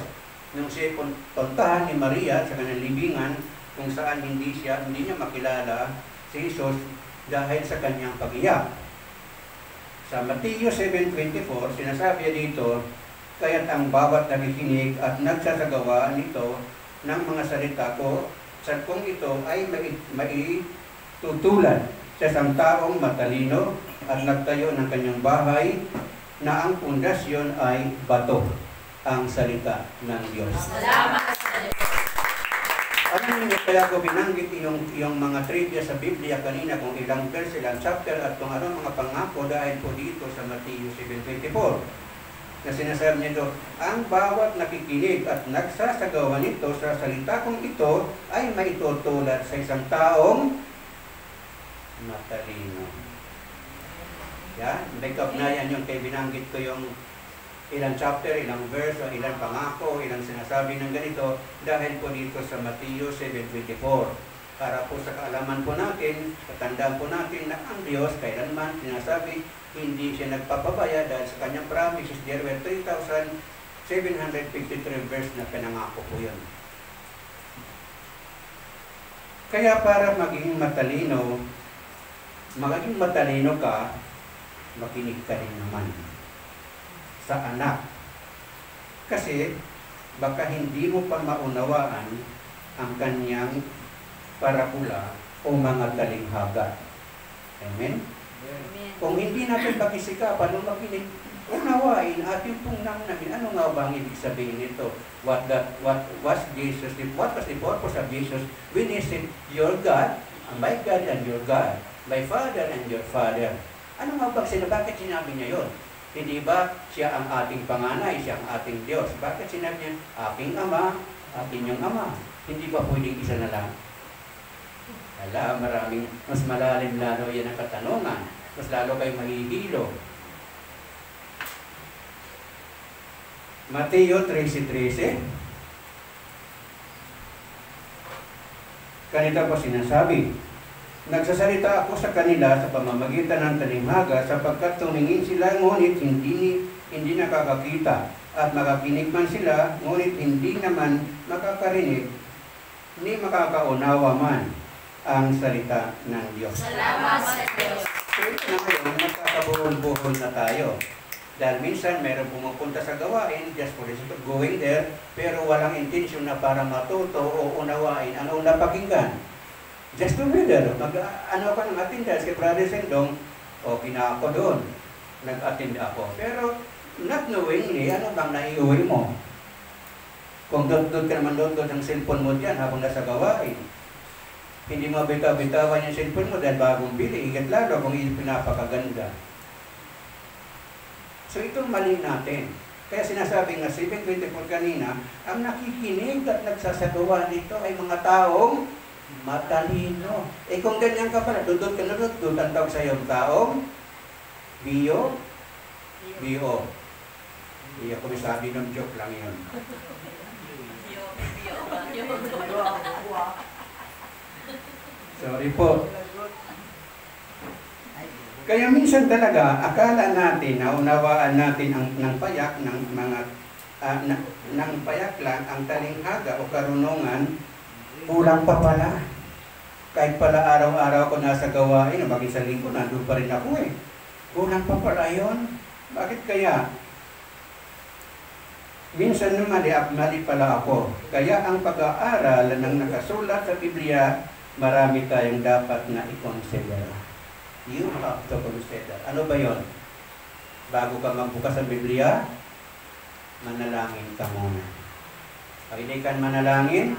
Nung siya puntahan ni Maria sa kanyang libingan, kung saan hindi niya makilala si Jesus dahil sa kanyang pag-iyak. Sa Mateo 7:24, sinasabi dito, kaya't ang bawat nakikinig at nagsasagawa nito ng mga salita ko, sa kung ito ay maitutulan sa isang taong matalino at nagtayo ng kanyang bahay na ang pundasyon ay bato, ang salita ng Diyos. Salamat. Ano niyo kaya ko binanggit yung mga trivia sa Biblia kanina kung ilang verse, ilang chapter at kung anong mga pangako dahil po dito sa Mateo 7:24 na sinasabi nito, ang bawat nakikinig at nagsasagawa nito sa salita kong ito ay maitutulad sa isang taong matalino. Yan, backup na yan yung kay binanggit ko yung ilang chapter, ilang verse, o ilang pangako, ilang sinasabi ng ganito dahil po dito sa Mateo 7:24. Para po sa kaalaman po natin, katandaan po natin na ang Diyos kailanman sinasabi, hindi siya nagpapabaya dahil sa kanyang promises, there were 3,753 verse na pinangako po yun. Kaya para maging matalino ka, makinig ka rin naman sa anak. Kasi baka hindi mo pa maunawaan ang kanyang parabola o mga talinghaga. Amen? Kung hindi natin pakisikapan o makinig, unawain ating pong namnamin. Ano nga ba ang ibig sabihin nito? What was the purpose of Jesus when He said, your God, my God and your God, my Father and your Father? Ano nga ba bakit sinabi niya yun? Hindi ba siya ang ating panganay, siya ang ating Diyos? Bakit sinabi niya, aking ama, at inyong ama? Hindi ba pwedeng isa na lang? Ala, maraming, mas malalim lalo yan ang katanungan. Mas lalo kayo mahihilo. Mateo 13:13. Kanita po sinasabi, nagsasalita ako sa kanila sa pamamagitan ng talinghaga sapagkat tumingin sila ngunit hindi nakakakita at makakinig man sila ngunit hindi naman makakarinig ni makakaunawa man ang salita ng Diyos. Salamat sa Diyos. So ito na ngayon, magkakabuhol-buhol na tayo. Dahil minsan mayroon pumupunta sa gawain, just for the sake of going there, pero walang intensyon na para matuto o unawain ang una pakinggan. Just to be there, ano ako ng attendance kay Brother Sendong, okay na ako doon, nag-attend ako. Pero not knowingly, ano bang naiuwi mo? Kung doon ka naman doon ang cellphone mo dyan habang nasa gawain, hindi mo bitaw-bitawan yung cellphone mo dahil bagong bili, ingat lalo kung pinapakaganda. So itong mali natin. Kaya sinasabi nga 7:24 kanina, ang nakikinig at nagsasagawa nito ay mga taong matalino. Eh kung ganyan ka pala, dudot ka na dudot, ang tawag sa'yo taong bio. Hindi ako sabi ng joke lang yun. Sorry po. Kaya minsan talaga, akala natin, naunawaan natin ng payak, ng mga, ng payak lang, ang talinghaga o karunungan, kulang pa pala. Kahit pala araw-araw ko nasa gawain, maging sa linggo, nandun pa rin ako eh. Kulang pa pala yun. Bakit kaya? Minsan naman, mali pala ako. Kaya ang pag-aaral ng nakasulat sa Biblia, marami tayong dapat na i-consider. You have to consider. Ano ba yon? Bago ka magbukas ng Biblia, manalangin ka muna. Pag hindi ka manalangin,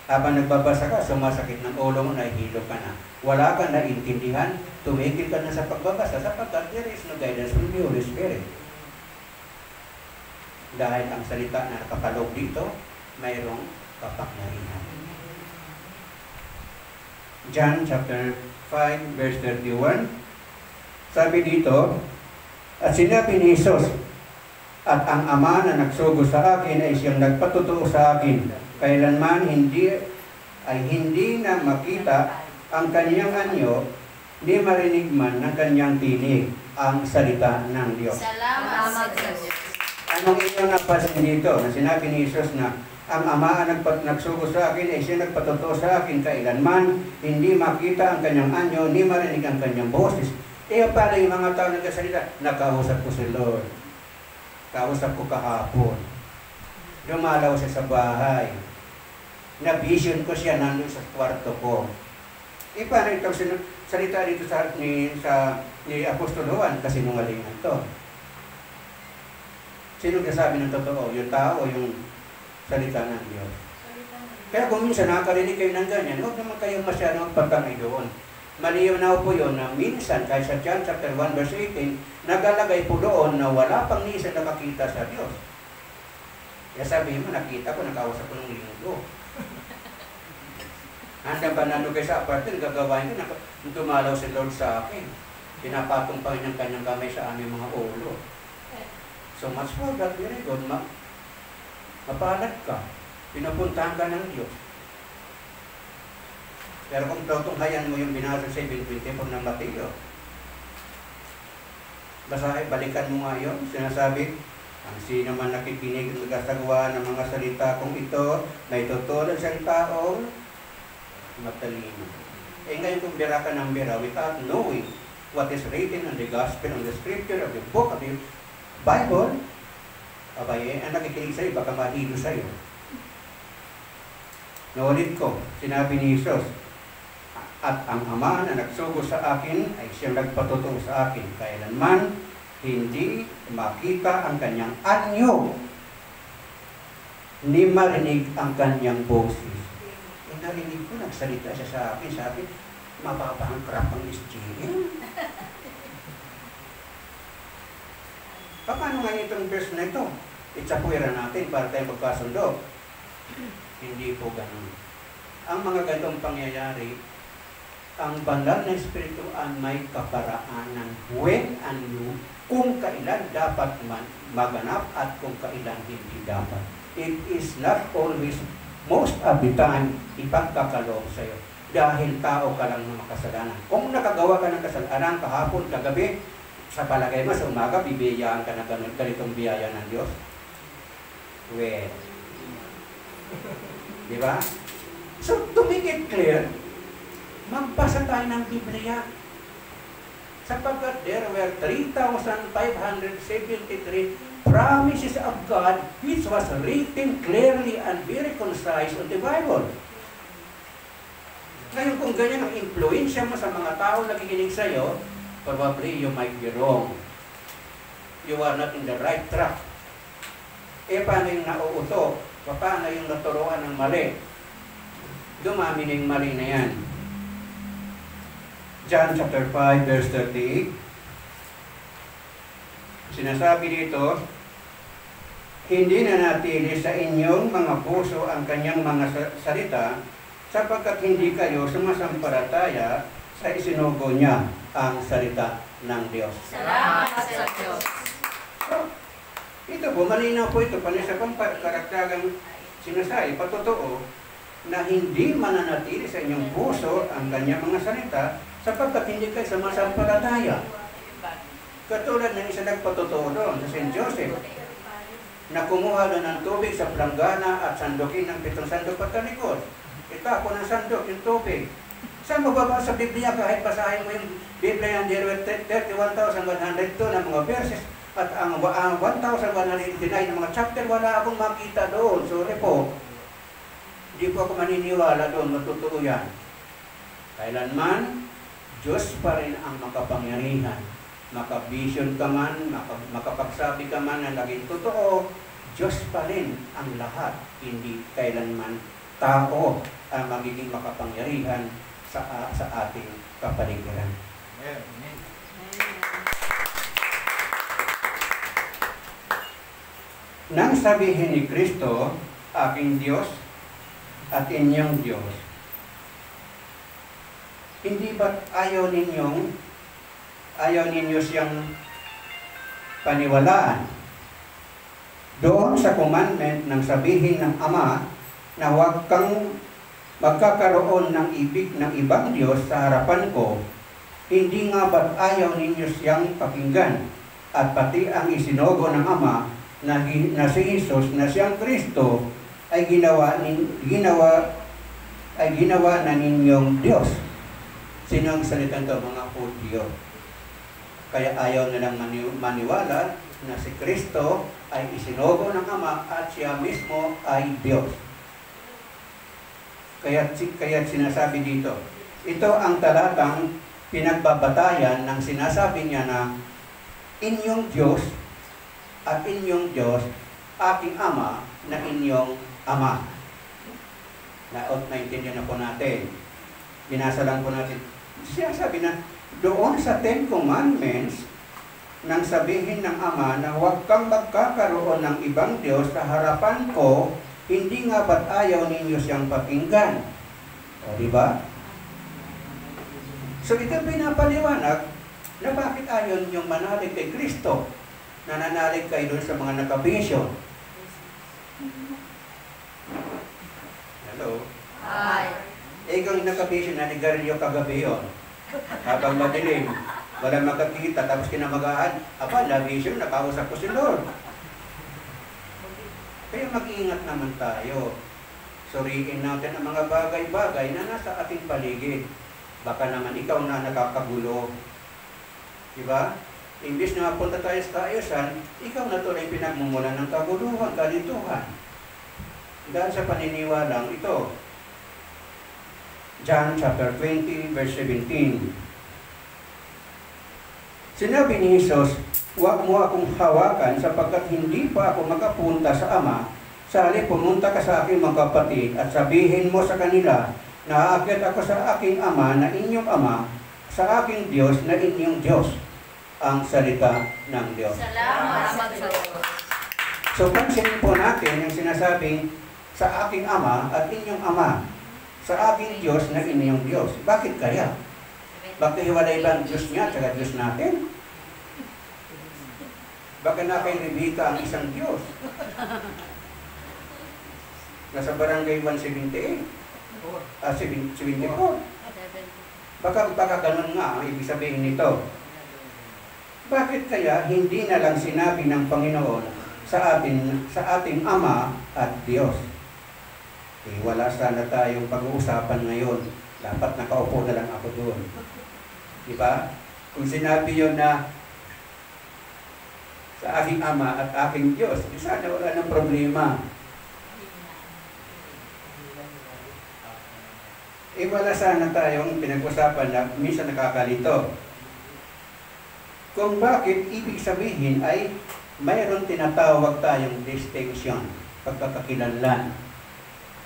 habang nagbabasa ka, sumasakit ng ulo mo, nahihilo ka na. Wala kang naintindihan, tumigil ka na sa pagbabasa sapagkat there is no guidance from the Holy Spirit. Dahil ang salita na nakapaloob dito, mayroong kapangyarihan. John chapter 5 verse 31. Sabi dito, at sinabi ni Jesus, at ang Ama na nagsugo sa akin ay siyang nagpatutuo sa akin. Kailanman hindi na makita ang kanyang anyo, ni marinig man ng kanyang tinig ang salita ng Diyos. Salamat sa Diyos. Anong inyong napansin dito? Na sinabi ni Jesus na ang Ama ang nagsugo sa akin ay siya nagpatutuo sa akin kailanman hindi makita ang kanyang anyo, ni marinig ang kanyang boses. Eh para yung mga tao nagkasalita, nakausap ko si Lord. Kausap ko kahapon. Dumalaw siya sa bahay. Na-vision ko siya nandun sa kwarto ko. Eh paano itong salita dito ni Apostol Juan? Kasi nungalingan to. Sino kasabi ng totoo? Yung tao o yung salita ng Diyos? Kaya kung minsan nakakarinig kayo ng ganyan, huwag naman kayong masyadong patangay doon. Malinaw po yun na minsan, kahit sa John chapter 1 verse 18, nagalagay po doon na wala pang ni isa nakakita sa Diyos. Kaya sabihin mo, nakita ko, nakausap ko ng linggo. Handa ba nandun kayo sa apartment, gagawain ko, dumalaw si Lord sa akin. Pinapatong pa ng kanyang kamay sa aming mga ulo. So much for that, very good. Mapalad ka. Pinupuntahan ka ng Diyos. Pero kung tutunghayan mo yung binasa sa 7:24 ng Mateo, basahin, balikan mo nga yun. Sinasabi, ang sino man nakikinig at nagkasagawa ng mga salita kung ito, may tutulad siyang taong matalino. Eh ngayon kung bira ka ng bira without knowing what is written on the gospel, on the scripture, of the book of the Bible, abay, ang nakikinig sa'yo, baka mahilo sa'yo. Naulit ko, sinabi ni Jesus, at ang Ama na nagsugo sa akin ay siyang nagpatutuo sa akin. Kailanman hindi makita ang kanyang anyo, ni marinig ang kanyang boses. Eh narinig ko, nagsalita siya sa akin, sabi, mababa ang crap ang SGM. Paano nga itong verse na ito? Itsapuira natin para tayo magkasundo. Hindi po ganun. Ang mga ganitong pangyayari, ang banal na Espiritu ang may kaparaanan when and kung kailan dapat man maganap at kung kailan hindi dapat. It is not always, most of the time, ipagkakaloob sa'yo. Dahil tao ka lang na makasalanan. Kung nakagawa ka ng kasalanan kahapon, kagabi, sa palagay mo sa umaga, bibiyayaan ka na ganitong biyaya ng Diyos? Well, di ba? So, to make it clear, magbasa tayo ng Biblia. Sapagkat there were 3,573 promises of God which was written clearly and very concise on the Bible. Ngayon, kung ganyan ang influensya mo sa mga tao na nakikinig sa'yo, probably you might be wrong. You are not in the right track. Paano yung nauuto? Paano yung naturuan ng mali? Dumami na yung mali na yan. John chapter 5, verse 38. Sinasabi dito, hindi na natili sa inyong mga puso ang kanyang mga salita, sapagkat hindi kayo sumasampalataya sa isinugo niya ang salita ng Diyos. Salamat sa Diyos. So, ito po, malinaw po ito, panisa pang karaktagang sinasabi, patotoo, na hindi mananatili sa inyong puso ang kanyang mga salita, sapagkat hindi kayo sumasampalataya. Katulad ng isa nagpatotoo doon sa St. Joseph, na kumuha doon ng tubig sa planggana at sandukin ng 7 sandok patalikod. Itapon ng sandok yung tubig. Saan mababa sa Biblia kahit basahin mo yung Biblia, there were 31,102 na mga verses at ang 1,189 na mga chapter, wala akong makita doon. Sorry po. Hindi po ako maniniwala doon, matutoo yan. Kailanman, Diyos pa rin ang makapangyarihan. Makavision ka man, makapagsabi ka man na naging totoo, Diyos pa rin ang lahat. Hindi kailanman tao ang magiging makapangyarihan sa ating kapaligiran. Amen. Nang sabihin ni Kristo, aking Diyos at inyong Diyos, hindi ba't ayaw ninyo siyang paniwalaan? Doon sa commandment ng sabihin ng Ama na huwag kang magkakaroon ng ibig ng ibang Diyos sa harapan ko, hindi nga ba't ayaw ninyo siyang pakinggan? At pati ang isinugo ng Ama na si Jesus, na siyang Kristo, ay ginawa na ninyong Diyos. Sino ang salita ito? Mga Hudyo. Kaya ayaw nilang maniwala na si Kristo ay isinugo ng Ama at siya mismo ay Diyos. Kaya sinasabi dito, ito ang talatang pinagbabatayan ng sinasabi niya na inyong Diyos at inyong Diyos, aking Ama na inyong Ama. Naintindihan na po natin. Binasa lang po natin. Sinasabi na doon sa 10 Commandments nang sabihin ng Ama na huwag kang magkakaroon ng ibang Diyos sa harapan ko, hindi nga ba't ayaw ninyo siyang pakinggan? O, diba? So, ito pinapaliwanag na bakit ayaw ninyong manalig kay Kristo. Nananalig kayo doon sa mga nakavision. Hello? Hi. Ikaw yung nakavision na nigarilyo kagabi yun. Habang madilim, walang makakita, tapos kinamagaan, na-vision, nakausap ko si Lord. Kaya mag-iingat naman tayo. Suriin natin ang mga bagay-bagay na nasa ating paligid. Baka naman ikaw na nakakagulo. Diba? Imbis na mapunta tayo sa kaayusan, ikaw na tuloy pinagmumulan ng kaguluhan, kalituhan. Dahil sa paniniwalang ito. John chapter 20, verse 17. Sinabi ni Jesus, huwag mo akong hawakan sapagkat hindi pa ako makapunta sa Ama. Sa halip, pumunta ka sa aking mga kapatid at sabihin mo sa kanila na aakyat ako sa aking Ama na inyong Ama, sa aking Diyos na inyong Diyos. Ang salita ng Diyos. Salamat sa Diyos. So, pansinin po natin yung sinasabing sa aking Ama at inyong Ama, sa aking Diyos na inyong Diyos. Bakit kaya? Bakit hiwalay ba ang Diyos niya at Diyos natin? Baka na kay Rebecca ang isang Diyos. Nasa barangay 178. 74. Baka ganun nga ang ibig sabihin nito. Bakit kaya hindi na lang sinabi ng Panginoon sa ating Ama at Diyos? wala sana tayong pag-uusapan ngayon. Dapat nakaupo na lang ako doon. Diba? Kung sinabi yun na sa aking Ama at aking Diyos, sana wala ng problema. Wala sana tayong pinag-usapan na minsan nakakalito. Kung bakit ibig sabihin ay mayroon tinatawag tayong distinction, pagkakakilanlan.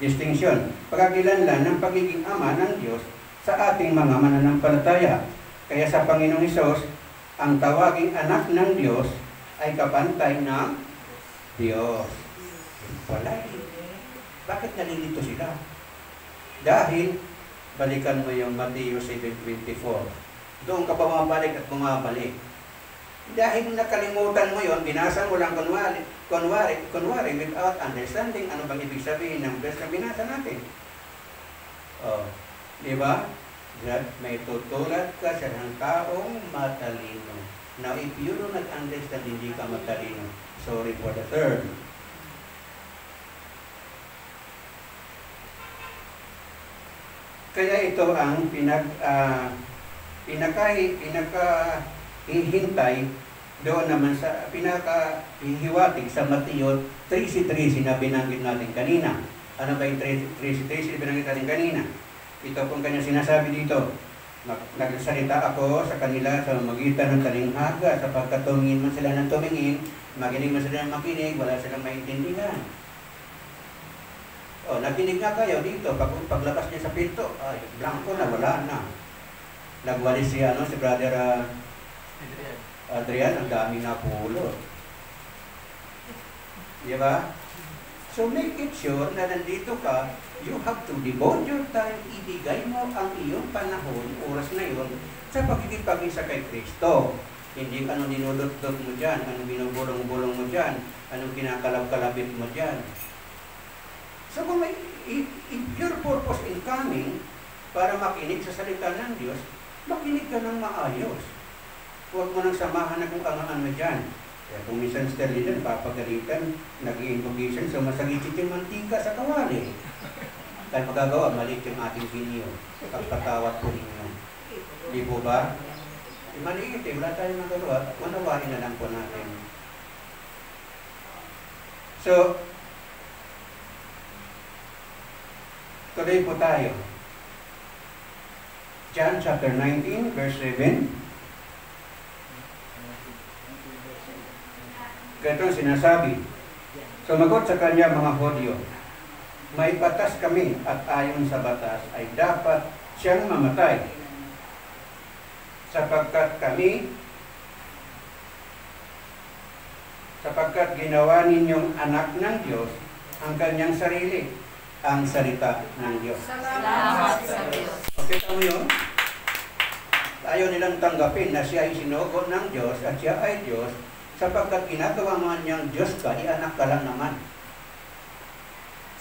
Distinction, pagkakakilanlan ng pagiging Ama ng Diyos sa ating mga mananampalataya. Kaya sa Panginoong Hesus, ang tawaging anak ng Diyos ay kapantay ng Diyos. Wala. Bakit nalilito sila? Dahil, balikan mo yung Matthew 7:24. Doon ka pa bumabalik at bumabalik. Dahil nakalimutan mo yon, binasa mo lang kunwari, without understanding ano bang ibig sabihin ng verse na binasa natin. Oh, di ba? May tutulad ka sa ng taong matalino. Now, if you do not understand, hindi ka matalino. Sorry for the term. Kaya ito ang pinaka-ihintay doon naman sa pinaka-hihiwatig sa Mateo 13:13 na binanggit natin kanina. Ano ba yung 13:13 binanggit natin kanina? Ito pong kanyang sinasabi dito. Nagsalita ako sa kanila sa magitan ng talinghaga, sapagkat tumingin man sila ng tumingin, makinig man sila ng makinig, wala silang maintindihan. O, nakinig nga kayo dito, paglabas niya sa pinto, ay, blanco na, wala na. Nagwalis si Brother Adrian, ang dami na pulot. Di ba? So make it sure na nandito ka, you have to devote your time, ibigay mo ang iyong panahon, oras na yun, sa pagkikipag-isa kay Kristo. Hindi anong dinudot-dot mo dyan, anong binubulong-bulong mo dyan, anong kinakalab-kalabit mo dyan. So kung if your purpose in coming, para makinig sa salita ng Diyos, makinig ka ng maayos. Huwag mo nang samahan na kung angaan mo dyan. Kaya kung minsan sterilitan, papagalitan, nag-i-invocation, so masagitsit yung mantika sa kawali. Kaya magagawa, maliit yung ating binyo. Pagpatawat po ninyo. Di po ba? Maliit wala tayong magagawa. Manawain na lang po natin. So, tuloy po tayo. John chapter 19, verse 7. Ganito sinasabi, sumagot sa kanya mga Hudyo, may batas kami at ayon sa batas ay dapat siyang mamatay. Sapagkat ginawa ninyong anak ng Diyos ang kanyang sarili, ang salita ng Diyos. Salamat sa Diyos. Okay, tama yun? Ayaw nilang tanggapin na siya ay sinugo ng Diyos at siya ay Diyos, sapagkat ginagawa mo niyang Diyos ka, anak ka lang naman.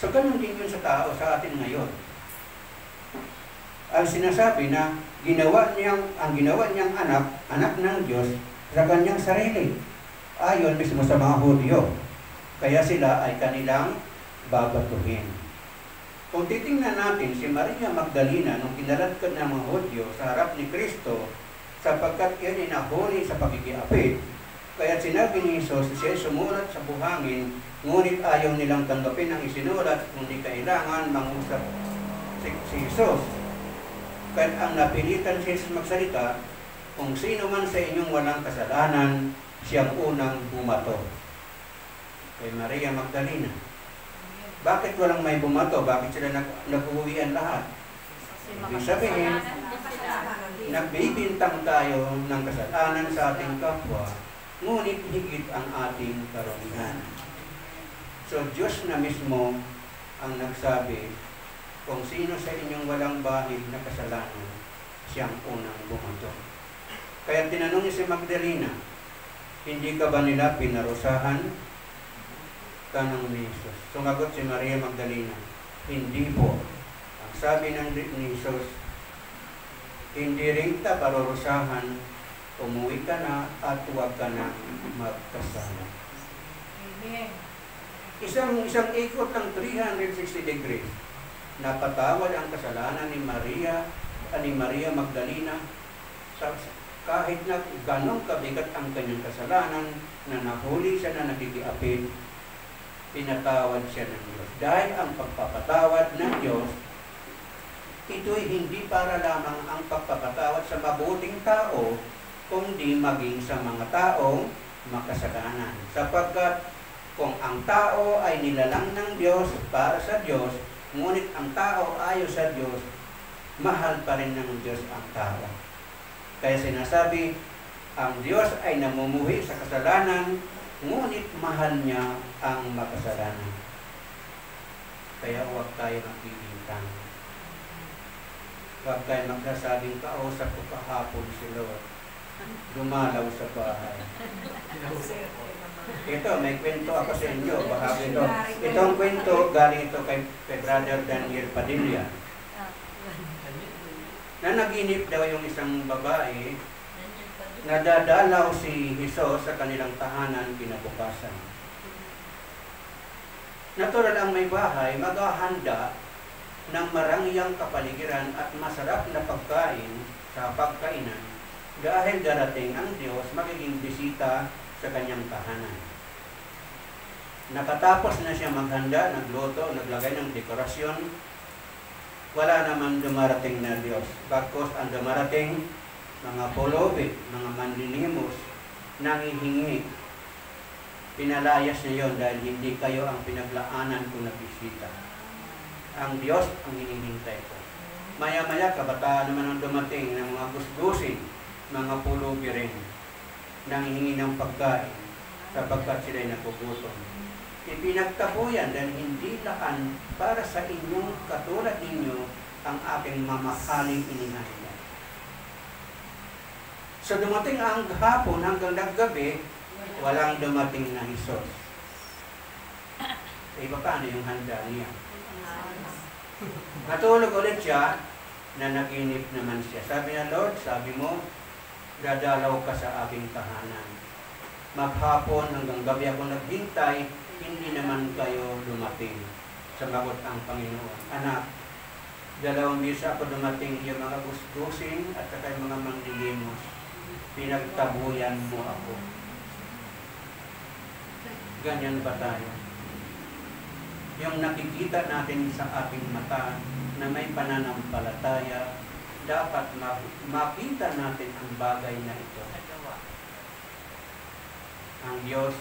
So, ganun din yun sa tao, sa atin ngayon. Ang sinasabi na ang ginawa niyang anak ng Diyos sa kanyang sarili. Ayon mismo sa mga Hudyo. Kaya sila ay kanilang babatuhin. Kung titingnan natin si Maria Magdalena nung kinaladkad ng mga Hudyo sa harap ni Kristo, sapagkat yan ay nahuli sa pagkikiapit, kaya sinabi ni Jesus, siya sumulat sa buhangin, ngunit ayaw nilang tanggapin ang isinulat, kundi kailangan mangusap si Jesus. Kaya ang napilitan si Jesus magsalita, kung sino man sa inyong walang kasalanan, siyang unang bumato. Kay Maria Magdalena. Bakit walang may bumato? Bakit sila nag-uwian lahat? Ibig sabihin, nagbibintang tayo ng kasalanan sa ating kapwa, ngunit higit ang ating karumihan. So, Diyos na mismo ang nagsabi, kung sino sa inyong walang bahid na kasalanan, siyang unang bumato. Kaya tinanong niya si Magdalena, hindi ka ba nila pinarusahan? Tanong ni Jesus. Sumagot si Maria Magdalena, hindi po. Ang sabi ni Jesus, hindi rin kita parurusahan, umuwi ka na at huwag ka na magkasala. Amen. Isang ikot ng 360 degrees. napatawad ang kasalanan ni Maria Magdalena. Kahit na ganong kabigat ang kanyang kasalanan, na nahuli siya na nakikiapid, pinatawad siya ng Diyos. Dahil ang pagpapatawad ng Diyos, ito'y hindi para lamang ang pagpapatawad sa mabuting tao, kundi maging sa mga taong makasalanan. Sapagkat kung ang tao ay nilalang ng Diyos para sa Diyos, ngunit ang tao ayaw sa Diyos, mahal pa rin ng Diyos ang tao. Kaya sinasabi, ang Diyos ay namumuhi sa kasalanan, ngunit mahal niya ang makasalanan. Kaya huwag tayo magbibintang. Huwag tayo magsasabing, kausap ko kahapon si Lord. Dumalaw sa bahay. Ito, may kwento ako sa inyo. Bahagi ito. Itong kwento, galing ito kay Brother Daniel Padilla. Na naginip daw yung isang babae, nadadalaw si Jesus sa kanilang tahanan kinabukasan. Natural ang may bahay, maghahanda ng marangyang kapaligiran at masarap na pagkain sa pagkainan dahil darating ang Diyos magiging bisita sa kanyang tahanan. Nakatapos na siya maghanda, nagluto, naglagay ng dekorasyon, wala naman dumarating na Diyos. Bakos ang dumarating, mga pulubi, mga manlinimos, nangihingi. Pinalayas niya yon dahil hindi kayo ang pinaglaanan ko na bisita. Ang Diyos ang hinihintay ko. Maya-maya, kabataan naman ang dumating ng mga gusgusin, mga pulubi rin, nangihingi ng pagkain sapagkat sila'y nagugutom. Ipinagtabuyan dahil hindi laan para sa inyong katulad ninyo ang aking mamahaling inihanda. So dumating ang hapon hanggang naggabi, walang dumating na Hesus. Iba paano yung handa niya? Natulog ulit siya na naginip naman siya. Sabi niya, Lord, sabi mo, dadalaw ka sa aking tahanan. Maghapon hanggang gabi ako naghintay, hindi naman kayo dumating. Sumagot ang Panginoon, anak, 2 bisa ako dumating, yung mga gusgusin at saka yung mga manglilimos. Pinagtabuyan mo ako. Ganyan ba tayo? Yung nakikita natin sa ating mata na may pananampalataya, dapat makita natin ang bagay na ito. Ang Diyos,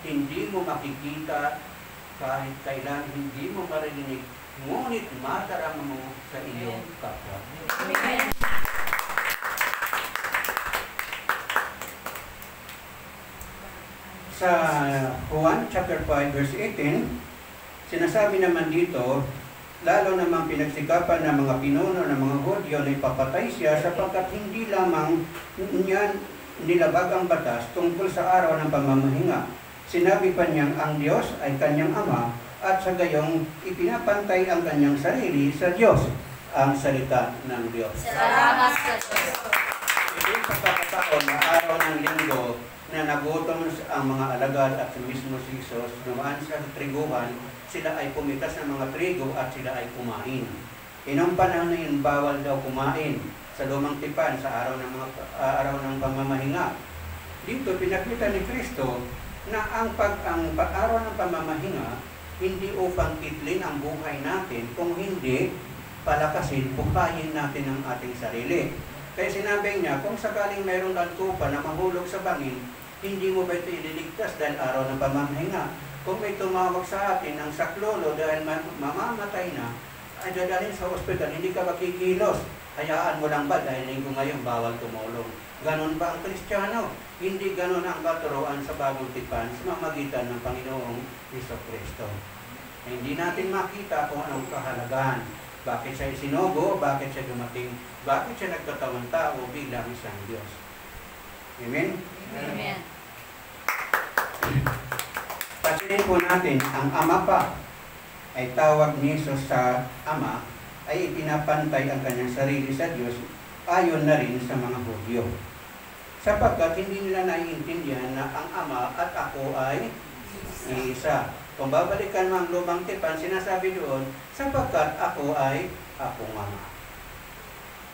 hindi mo makikita kahit kailan, hindi mo marinig, ngunit madarama mo sa iyong kapwa. Amen. Sa Juan chapter 5 verse 18, sinasabi naman dito, lalo namang pinagsikapan ng mga pinuno ng mga Hudyo na ipapatay siya sapagkat hindi lamang niya nilabag ang batas tungkol sa araw ng pamamahinga. Sinabi pa niyang ang Diyos ay kanyang Ama at sa gayong ipinapantay ang kanyang sarili sa Diyos, ang salita ng Diyos. Salamat sa Diyos. Hindi pagkakataon na araw ng linggo na nagutom ang mga alagad at mismo si Jesus, dumaan sa triguhan, sila ay pumitas ng mga trigo at sila ay kumain. Inong panahon na yun, bawal daw kumain sa lumang tipan sa araw ng pamamahinga. Dito pinakita ni Kristo na ang araw ng pamamahinga hindi upang itlin ang buhay natin, kung hindi palakasin, buhayin natin ang ating sarili. Kaya sinabi niya, kung sakaling mayroong tupa na mahulog sa bangin, hindi mo ba ito ililigtas dahil araw ng pamamahinga? Kung may tumawag sa atin ng saklolo dahil mamamatay na, ay dadalhin sa ospital, hindi ka makikilos. Hayaan mo lang ba dahil linggo ngayon bawal tumulong? Ganon ba ang Kristiyano? Hindi ganon ang katuruan sa bagong tipan sa mamagitan ng Panginoong Jesucristo. Hindi natin makita kung anong kahalagahan. Bakit siya isinugo? Bakit siya dumating? Bakit siya nagkatawang tao bilang isang Diyos? Amen? Amen. Pansinin po natin, ang Ama pa ay tawag ni Jesus sa Ama ay ipinapantay ang kanyang sarili sa Diyos ayon na rin sa mga Hudyo. Sapagkat hindi nila naiintindihan na ang Ama at ako ay iisa. Kung babalikan mo ang lumang tipan, sinasabi doon, sapagkat ako ay akong ama.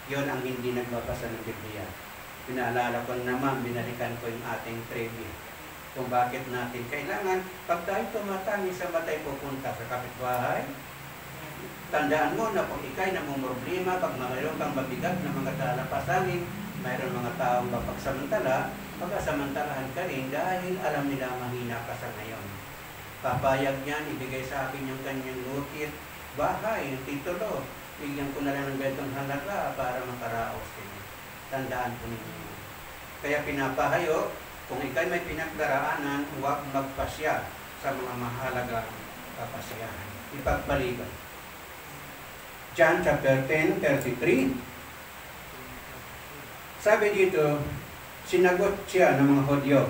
Yun ang hindi nagbabasa ng Biblia. Pinaalala ko naman, binalikan ko yung ating trivia. Kung bakit natin kailangan, pag tayo tumatangi sa matay pupunta sa kapitbahay, tandaan mo na kung ikay namumroblema, pag mayroon kang mabigat na mga dalapasanin, mayroon mga taong mapagsamantala, pagkasamantalahan ka rin dahil alam nila mahina ka sa ngayon. Papayag niyan, ibigay sa akin yung kanyang lukit, bahay, titulo, bigyan ko na lang ng betong halaga para makaraos sila. Tandaan po ninyo. Kaya pinapahayo, kung ikay may pinagdaraanan, huwag magpasya sa mga mahalagang kapasyahan. Ipagpaliban. John chapter 10:33. Sabi dito, sinagot siya ng mga Hudyo,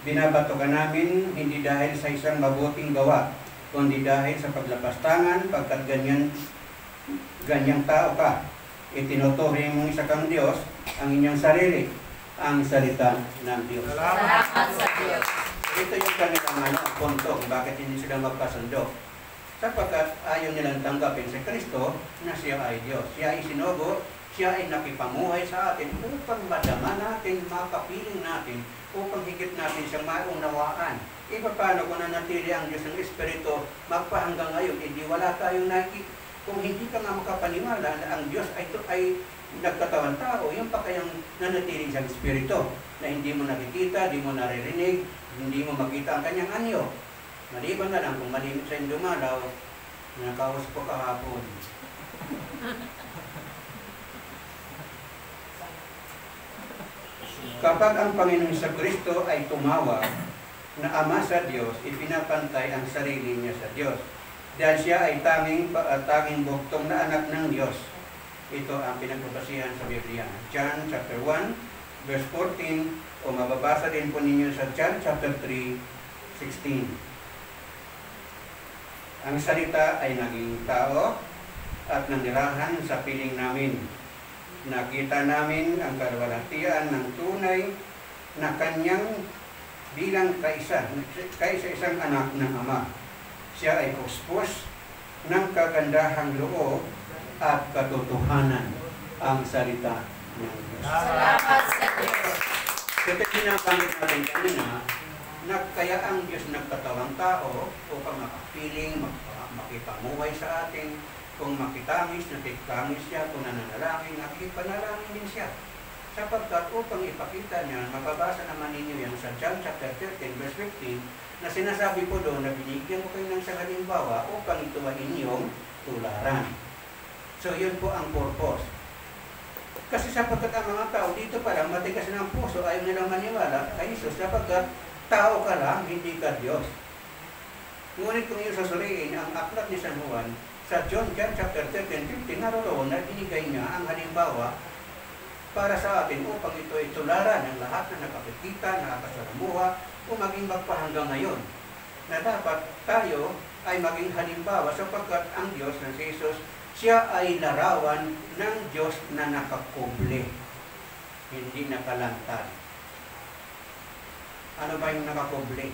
binabato ka namin hindi dahil sa isang mabuting gawa, kundi dahil sa paglapastangan, pagkat ganyang tao ka. Itinuturing mong isa kang Diyos, ang inyong sarili, ang salita ng Diyos. Salamat sa Diyos. Ito yung kanilang punto kung bakit hindi sila magkasundo. Sapagkat ayaw nilang tanggapin si Kristo na siya ay Diyos. Siya ay sinugo, siya ay nakipamuhay sa atin upang madama natin, makapiling natin, upang higit natin siyang maunawaan. Paano kung nanatili ang Diyos ng Espiritu magpahanggang ngayon, hindi wala tayong nakikita. Kung hindi ka nga makapaniwala na ang Diyos ay nagkatawan tao, yung pa kayang nanatiling sa Espiritu na hindi mo nakikita, hindi mo naririnig, hindi mo makita ang kanyang anyo. Maliban na lang kung malimit sa iyong dumalaw, nakawas po kahapon. Kapag ang Panginoon sa Kristo ay tumawag na Ama sa Diyos, ipinapantay ang sarili niya sa Diyos. Dahil siya ay tanging buktong na anak ng Diyos. Ito ang pinagbabasihan sa Biblia. John chapter 1, verse 14, o mababasa din po ninyo sa John chapter 3, 16. Ang salita ay naging tao at nanirahan sa piling namin. Nakita namin ang kalwalhatian ng tunay na kanyang bilang kaisa isang anak ng Ama. Siya ay puspos ng kagandahang loob at katotohanan, ang salita ng Diyos. Salamat sa Diyos. Kaya pinapanggit natin kanina, na kaya ang Diyos nagkatawang tao upang makapiling, makipamuhay sa atin. Kung makitamis, nakitamis siya. Kung nananalangin, nakipanalangin din siya. Sapagkat upang ipakita niya, mababasa naman ninyo yan sa John chapter 13, verse 15, na sinasabi po doon na binigyan ko kayo ng isang halimbawa upang ito ay inyong tularan. So yun po ang purpose. Kasi sapagkat ang mga tao dito pa lang matigas ng puso, ayaw nilang maniwala kay Jesus sapagkat tao ka lang, hindi ka Diyos. Ngunit kung iyo susuriin ang aklat ni San Juan, sa John chapter 13, 15, naroon na binigay niya ang halimbawa para sa atin upang ito ay tularan ng lahat na nakakikita, nakakasalamuha, o maging magpahanggang ngayon. Na dapat tayo ay maging halimbawa sapagkat ang Diyos na si Jesus, siya ay larawan ng Diyos na nakakuble, hindi nakalantad. Ano ba yung nakakuble?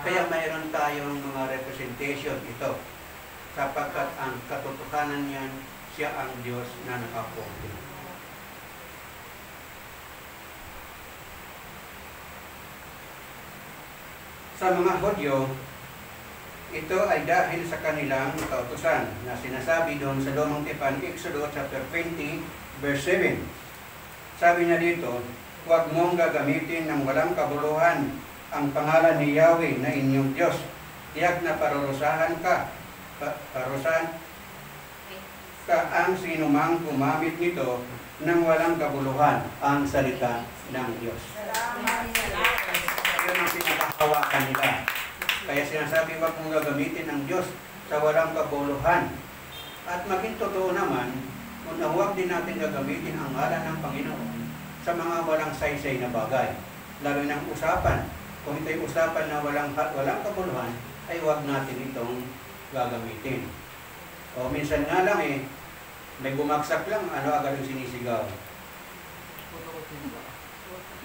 Kaya mayroon tayong mga representation ito. Sapagkat ang katotohanan niyan, siya ang Diyos na nakakuble. Sa mga Hudyo, ito ay dahil sa kanilang kautusan na sinasabi doon sa Lumang Tipan, Exodus chapter 20, verse 7. Sabi niya dito, huwag mong gagamitin ng walang kabuluhan ang pangalan ni Yahweh na inyong Diyos. Tiyak na parurusahan ka ang sinumang gumamit nito ng walang kabuluhan, ang salita ng Diyos. Yun ang pinakahawakan nila. Kaya sinasabi, wag mong gagamitin ng Diyos sa walang kabuluhan. At maging totoo naman, kung huwag din natin gagamitin ang ngalan ng Panginoon sa mga walang saysay na bagay. Lalo ng usapan. Kung ito'y usapan na walang kabuluhan, ay huwag natin itong gagamitin. O minsan nga lang may bumagsak lang, ano agad yung sinisigaw?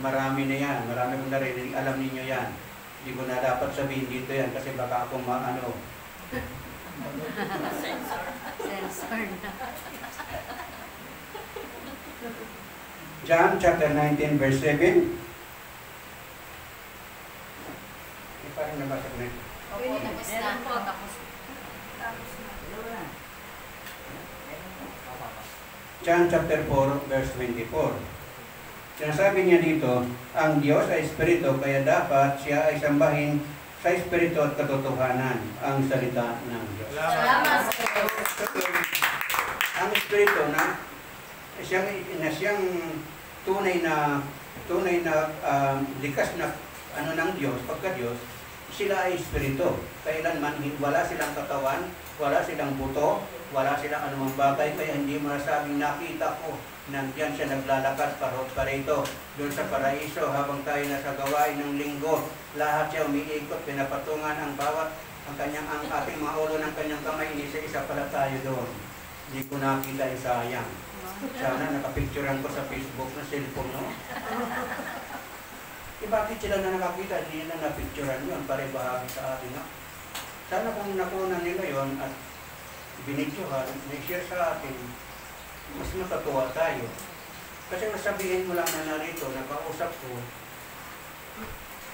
Marami na yan, marami kong narinig, alam ninyo yan. Hindi ko na dapat sabihin dito yan kasi baka ako maano. Sensor na. John chapter 19 verse 7. Parang nabasa ko na ito. Opo, tapos na. Tapos na. John chapter 4 verse 24. Sinasabi niya dito, ang Diyos ay Espiritu, kaya dapat siya ay sambahin sa Espiritu at katotohanan, ang salita ng Diyos. Salamat. Ang Espiritu na siyang tunay na likas na ano ng Diyos, pagka Diyos, sila ay Espiritu. Kailanman wala silang katawan, wala silang buto, wala silang anumang bagay, kaya hindi mo nasabing nakita ko. Nandiyan siya naglalakad parito doon sa paraiso habang tayo nasa gawain ng linggo. Lahat siya umiikot, pinapatungan ang ating mga ulo ng kanyang kamay, isa-isa pala tayo doon. Hindi ko nakita, sayang. Sana nakapicturean ko sa Facebook na cellphone, no? Bakit sila na nakakita, hindi nila napicturean yun, pare bahagi sa atin, no? Sana kung nakunan nila yon at binidyohan, may share sa atin, mas matatuwa tayo. Kasi nasabihin mo lang na narito, nakausap ko,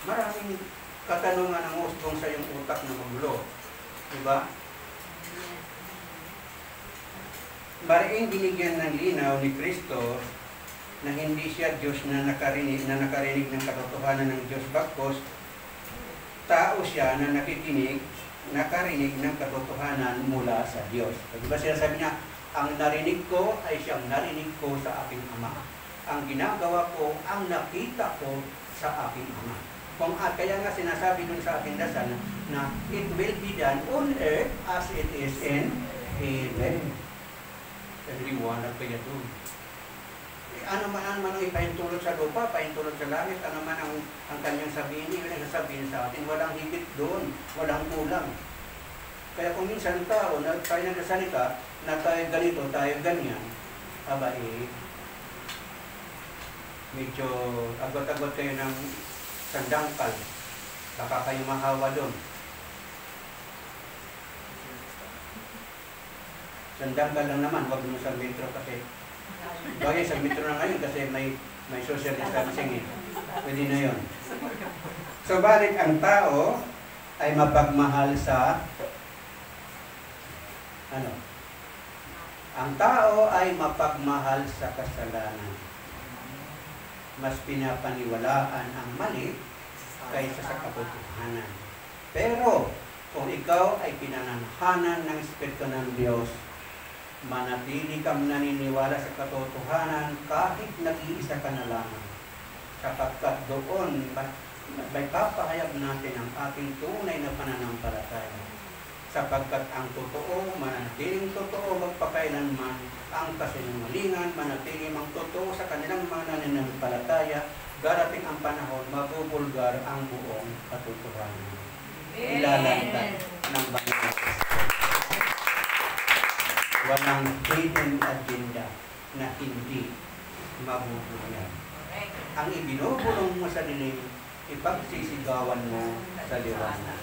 maraming katanungan ang usbong sa iyong utak na magulo. Diba? Maraming binigyan ng linaw ni Kristo na hindi siya Diyos na nakarinig ng katotohanan ng Diyos, bakos tao siya na nakarinig ng katotohanan mula sa Diyos. Diba sinasabi niya, ang narinig ko ay siyang narinig ko sa aking Ama. Ang ginagawa ko, ang nakita ko sa aking Ama. Kaya nga sinasabi dun sa ating dasal na it will be done on earth as it is in heaven. Liwanag kaya dun. Ano man ang ipahintulot sa lupa, pahintulot sa langit, ano man ang kanyang sabihin, yun ang sabihin sa atin, walang higit doon, walang kulang. Kaya kung minsan tao, na tayo nagsasalita, na tayo ganito, tayo ganyan, medyo agot-agot kayo ng sandangkal, baka kayo mahawa doon. Sandangkal lang naman, huwag mo sa metro kasi bagay sa metro na ngayon kasi may social distancing eh. Pwede na yun. So, balik ang tao ay mapagmahal sa ano? Ang tao ay mapagmahal sa kasalanan. Mas pinapaniwalaan ang mali kaysa sa katotohanan. Pero, kung ikaw ay pinananahanan ng Espiritu ng Diyos, manatili kang naniniwala sa katotohanan kahit nag-iisa ka na lamang. Sapagkat doon, may papahayag natin ang ating tunay na pananampalataya. Sapagkat ang totoo, manatiling totoo magpakailanman, ang kasinungalingan, manatiling ang totoo sa kanilang mga nananampalataya, darating ang panahon, mabubulgar ang buong katotohanan. Ilalantad ng Panginoon. Walang hidden agenda na hindi mabubulgar. Ang ibinubulong mo sa dilim, ipagsisigawan mo sa liwanag.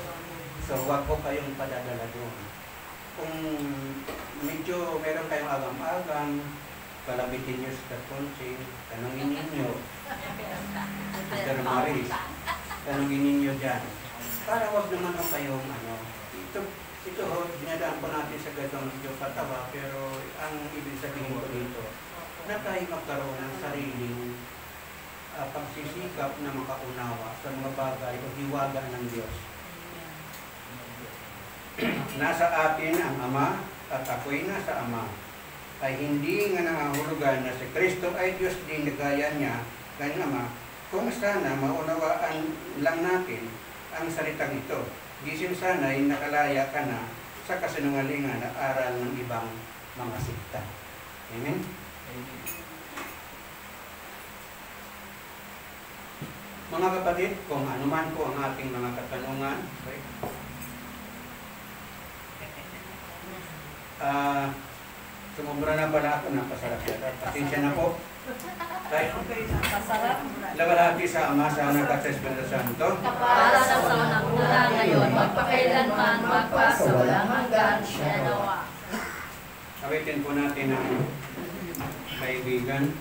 So, huwag ko kayong padadala doon. Kung medyo meron kayong agam-agam, kalabitin nyo sa konsing, tanongin ninyo. Mr. Maris, tanongin ninyo dyan. Para huwag naman ko kayong ito ho, dinadaan po natin sa gatong medyo patawa, pero ang ibig sabihin ko dito, na tayo magkaroon ng sariling pagsisikap na makaunawa sa mga bagay o hiwaga ng Diyos. Nasa atin ang Ama at ako'y nasa Ama, ay hindi nga nangahulugan na si Kristo ay Diyos din na gaya niya, kanyang Ama, kung sana maunawaan lang natin ang salitang ito. Gisin sana'y nakalaya ka na sa kasinungalingan at aral ng ibang mga sikta. Amen? Mga kapatid, kung anuman po ang ating mga katanungan, sumubra na pala ako, napasarap yata. Pasensya na po. Labalhati sa Ama, sa Anak at sa Espiritu Santo. Kapala sa unang-una ngayon, magpakailanman, magpasawalang hanggan, siya nawa. Awitin po natin ang kaibigan.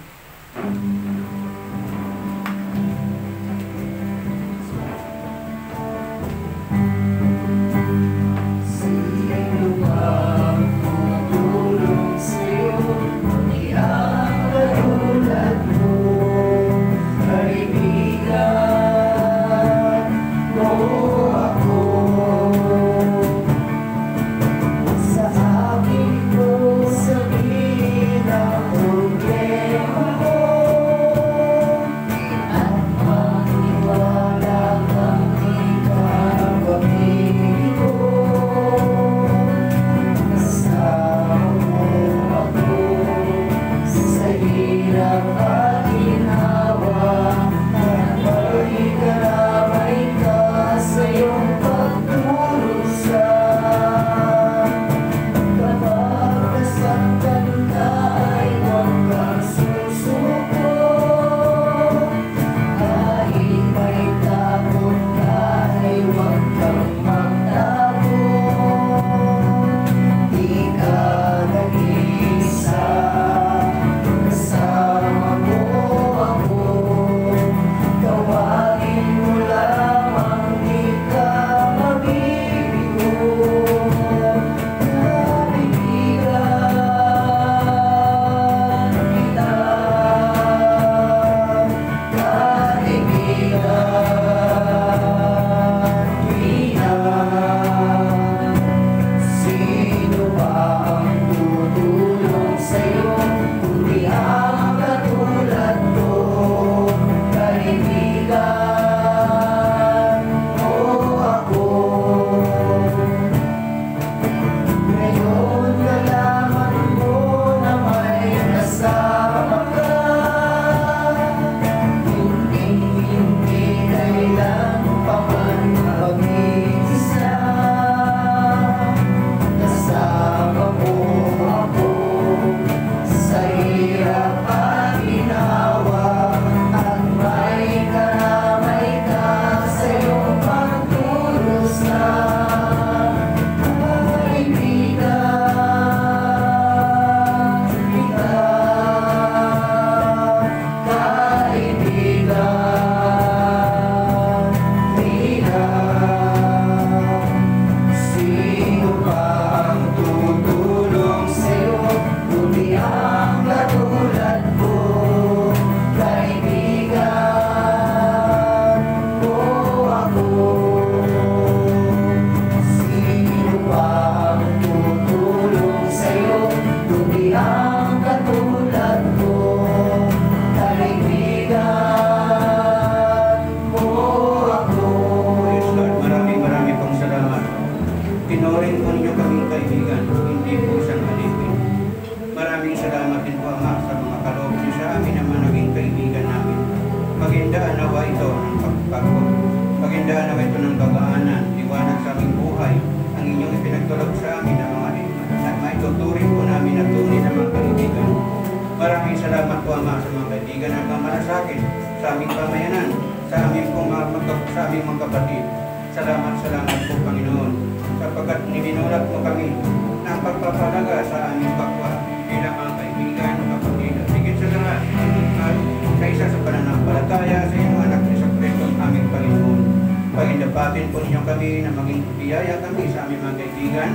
Pagindapatin po ninyo kami na maging biyaya kami sa aming mga kaibigan.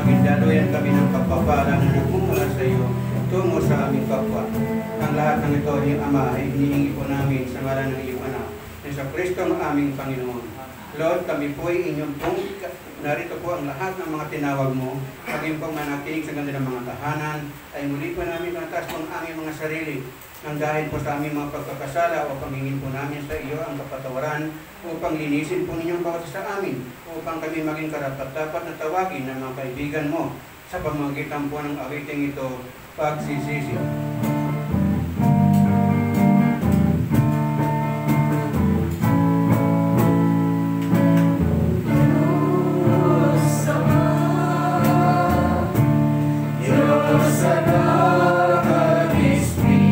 Pagindaluyan kami ng pagpapala na nagmumula sa iyo tungo sa aming kapwa. Ang lahat ng ito, Ama, ay hinihingi po namin sa ngalan ng iyong anak, sa Kristo ang aming Panginoon. Lord, kami po ay inyong pong, narito po ang lahat ng mga tinawag mo, maging pong manatinig sa ganda ng mga tahanan, ay muli po namin panatas po ang aming mga sarili, nang dahil po sa aming mga pagkakasala o pamingin po namin sa iyo ang kapatawaran upang linisin po ninyong bawat sa amin, upang kami maging karapat-dapat na tawagin ng mga kaibigan mo sa pamamagitan po ng awiting ito, pagsisisi. Diyos, Anak, at Espiritu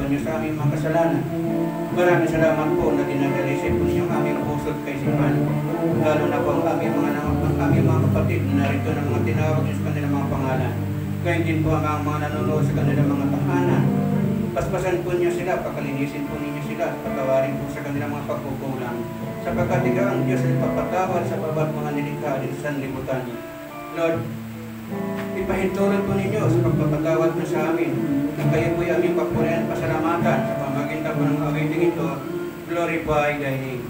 niyo sa aming mga kasalanan. Maraming salamat po na dinadalisip po ninyong aming puso't kaisipan. Lalo na po ang aming mga kapatid na narito ng mga tinawag niyo sa kanilang mga pangalan. Gayun din po ang mga nanonood sa kanilang mga tahanan. Paspasan po niyo sila, pakalinisin po ninyo sila, patawarin po sa kanilang mga pagkukulang. Sapagkat ikaw ang Diyos ay papatawad sa bawat mga nilikha din sa sanlibutan. Lord, ipahintulot po ninyo sa pagpapatawad mo sa amin na kayo po'y aming papurihan pasalamatan sa pamagitan po ng awiting ito. Glorify thy name.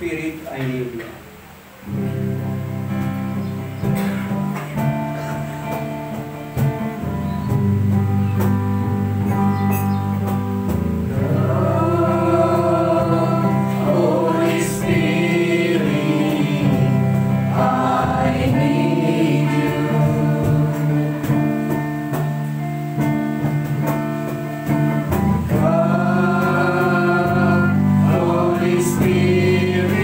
Spirit, I need you. Holy Spirit, I need you. Come, Holy Spirit,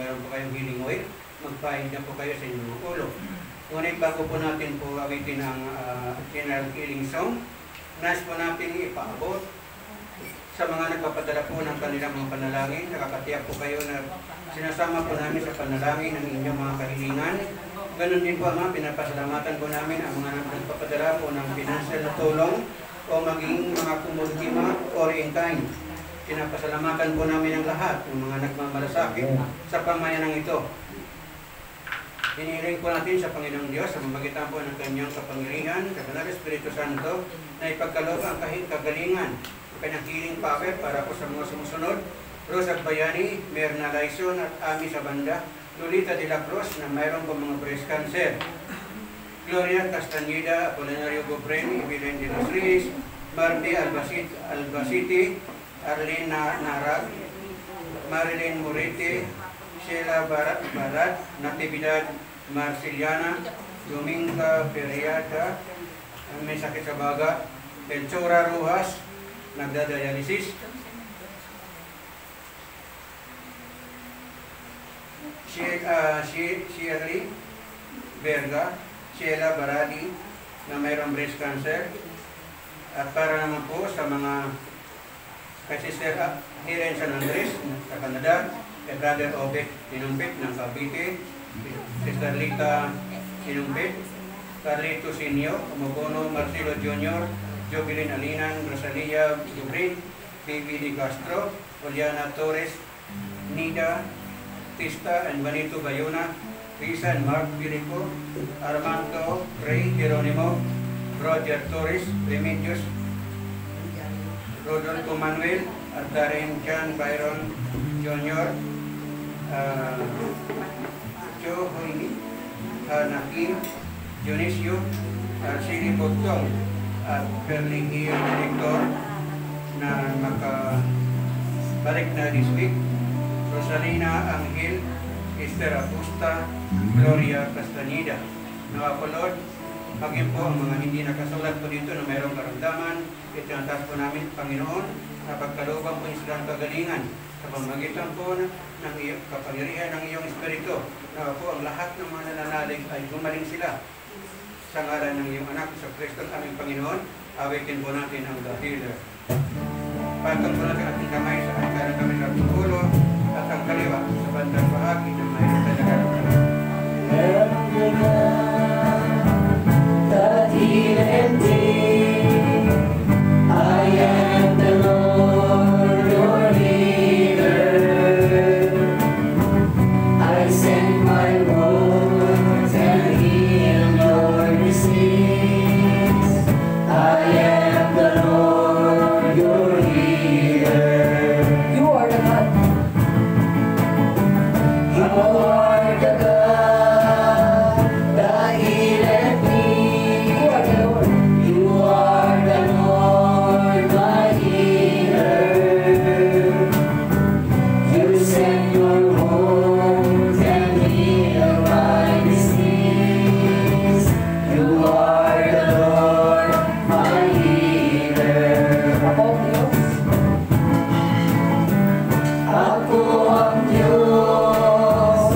mayroon po kayong healing oil, magpahin na po kayo sa inyong mga ulo. Ngunit bago po natin po awitin ang general healing song, nais po natin ipaabot sa mga nagpapadala po ng kanilang mga panalangin. Nakakatiyak po kayo na sinasama po namin sa panalangin ng inyong mga kahilingan. Ganon din po Ama, pinapasalamatan po namin ang mga nagpapadala po ng financial na tulong o maging mga kumultima or in kind. Pinapasalamatan po namin ang lahat ng mga nagmamalasakit sa pamayanang ito. Hinihiling po natin sa Panginoong Diyos sa pamamagitan po ng kanyang kapangyarihan, sa Banal Espiritu Santo, na ipagkaloob ang kagalingan, ang kanyang healing power para po sa mga sumusunod. Rosa Bayani, Merna Laison at Ami sa banda, Lolita de la Cruz na mayroon po mga breast cancer. Gloria Castañeda, Apolinario Gobren, Evelyn de los Reyes, Marty Albacete, Arlene Narag, Marilyn Morete, Sheila Barat, Natividad Marceliana, Dominga Periata, may sakit sa baga, Elchora Rojas, nagdadialysis, Shirley Berga, Sheila Baradi na mayroong breast cancer. At para naman po sa mga kay Sister Hiren San Andres sa Canada, kay Brother Obet Sinumpit ng Cavite, Sister Lita Sinumpit, Carlito Sinio, Mogono Marcelo Jr., Jovelyn Alinan, Rosalia Dubrin, Baby Di Castro, Juliana Torres, Nida Tista and Benito Bayona, Risa and Mark Pirico, Armando Ray Geronimo, Roger Torres, Remedios, Rodolfo Manuel, Artaren John Byron Jr., Joe Hoyni, Nakim, Dionisio, Arceli Bogtong, at Perling Hill Director na makabalik na this week. Rosalina Angel, Esther Apusta, Gloria Castañeda. Nakapulod, maging po ang mga hindi nakasulat po dito na mayroong karamdaman, itinataas po namin, Panginoon, na pagkalooban po yung silang kagalingan sa pamagitan po ng iyong kapangyarihan ng iyong Espiritu, na po ang lahat ng mga nananalig ay gumaling sila. Sa ngalan ng iyong anak sa Kristo aming Panginoon, awitin po natin ang The Healer. Patong po natin ating kamay sa hangganan kami sa ating ulo at ang kaliwa sa bandang bahagi ng mayroon tayo nagkaroon. The healing thee, I am the Lord your healer. I send my words and heal your disease. I am the Lord your healer. You are the God. You are the God that healeth me. You are the Lord my healer. You send your wounds and heal my disease. You are the Lord my healer. Ako ang Diyos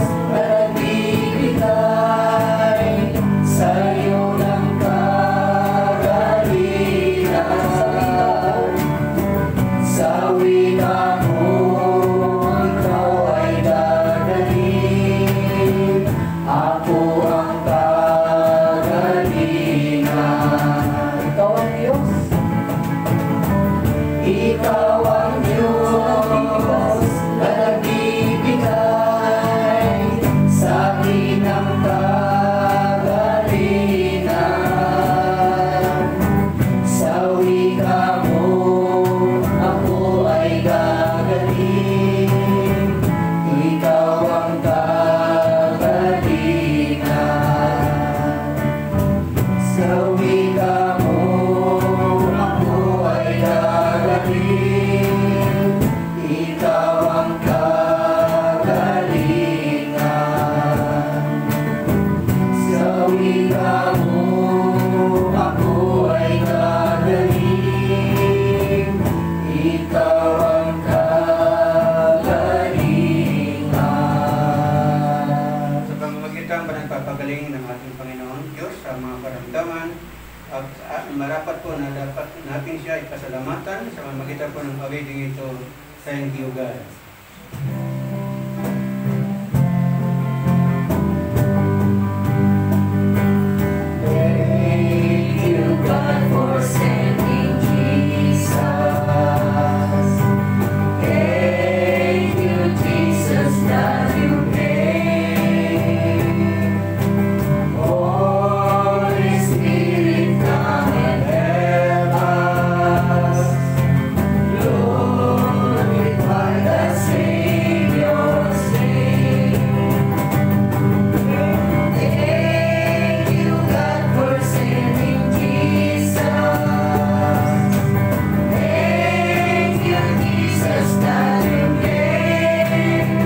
mga karamdaman. At marapat po na dapat natin siya ipasalamatan sa pamamagitan po ng pagiging ito. Thank you, God. Thank you, God, for sending Jesus. Thank you, Jesus, that you came. Holy Spirit, come and help us. Glorify the Savior's name. Thank you, God, for sending Jesus. Thank you, Jesus, that you came.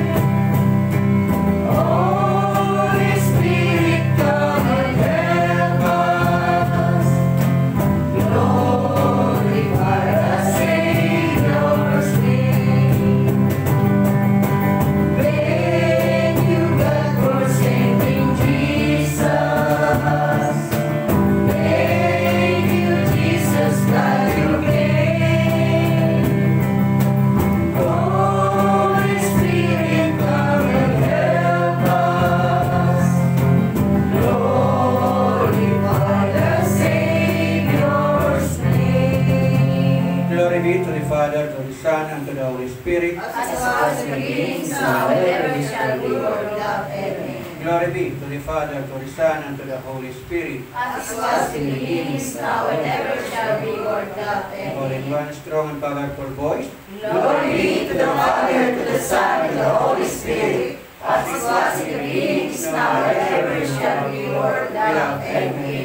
Holy Spirit, come and help us. Glorify the Savior's name. Thank you, God, for sending Jesus. Thank you, Jesus, that you came. Holy Spirit, come and help us. Glorify the Savior's name. Glory be to the Father, to the Son, and to the Holy Spirit. As it was in the beginning, now and ever shall be, world without end. Glory be to the Father, to the Son, and to the Holy Spirit. As it was in the beginning, now and ever shall be, world without All in end. one strong and powerful voice. Glory be to the Father, to the Son, and to the Holy Spirit. As it was in the beginning, now and ever shall be, world without end.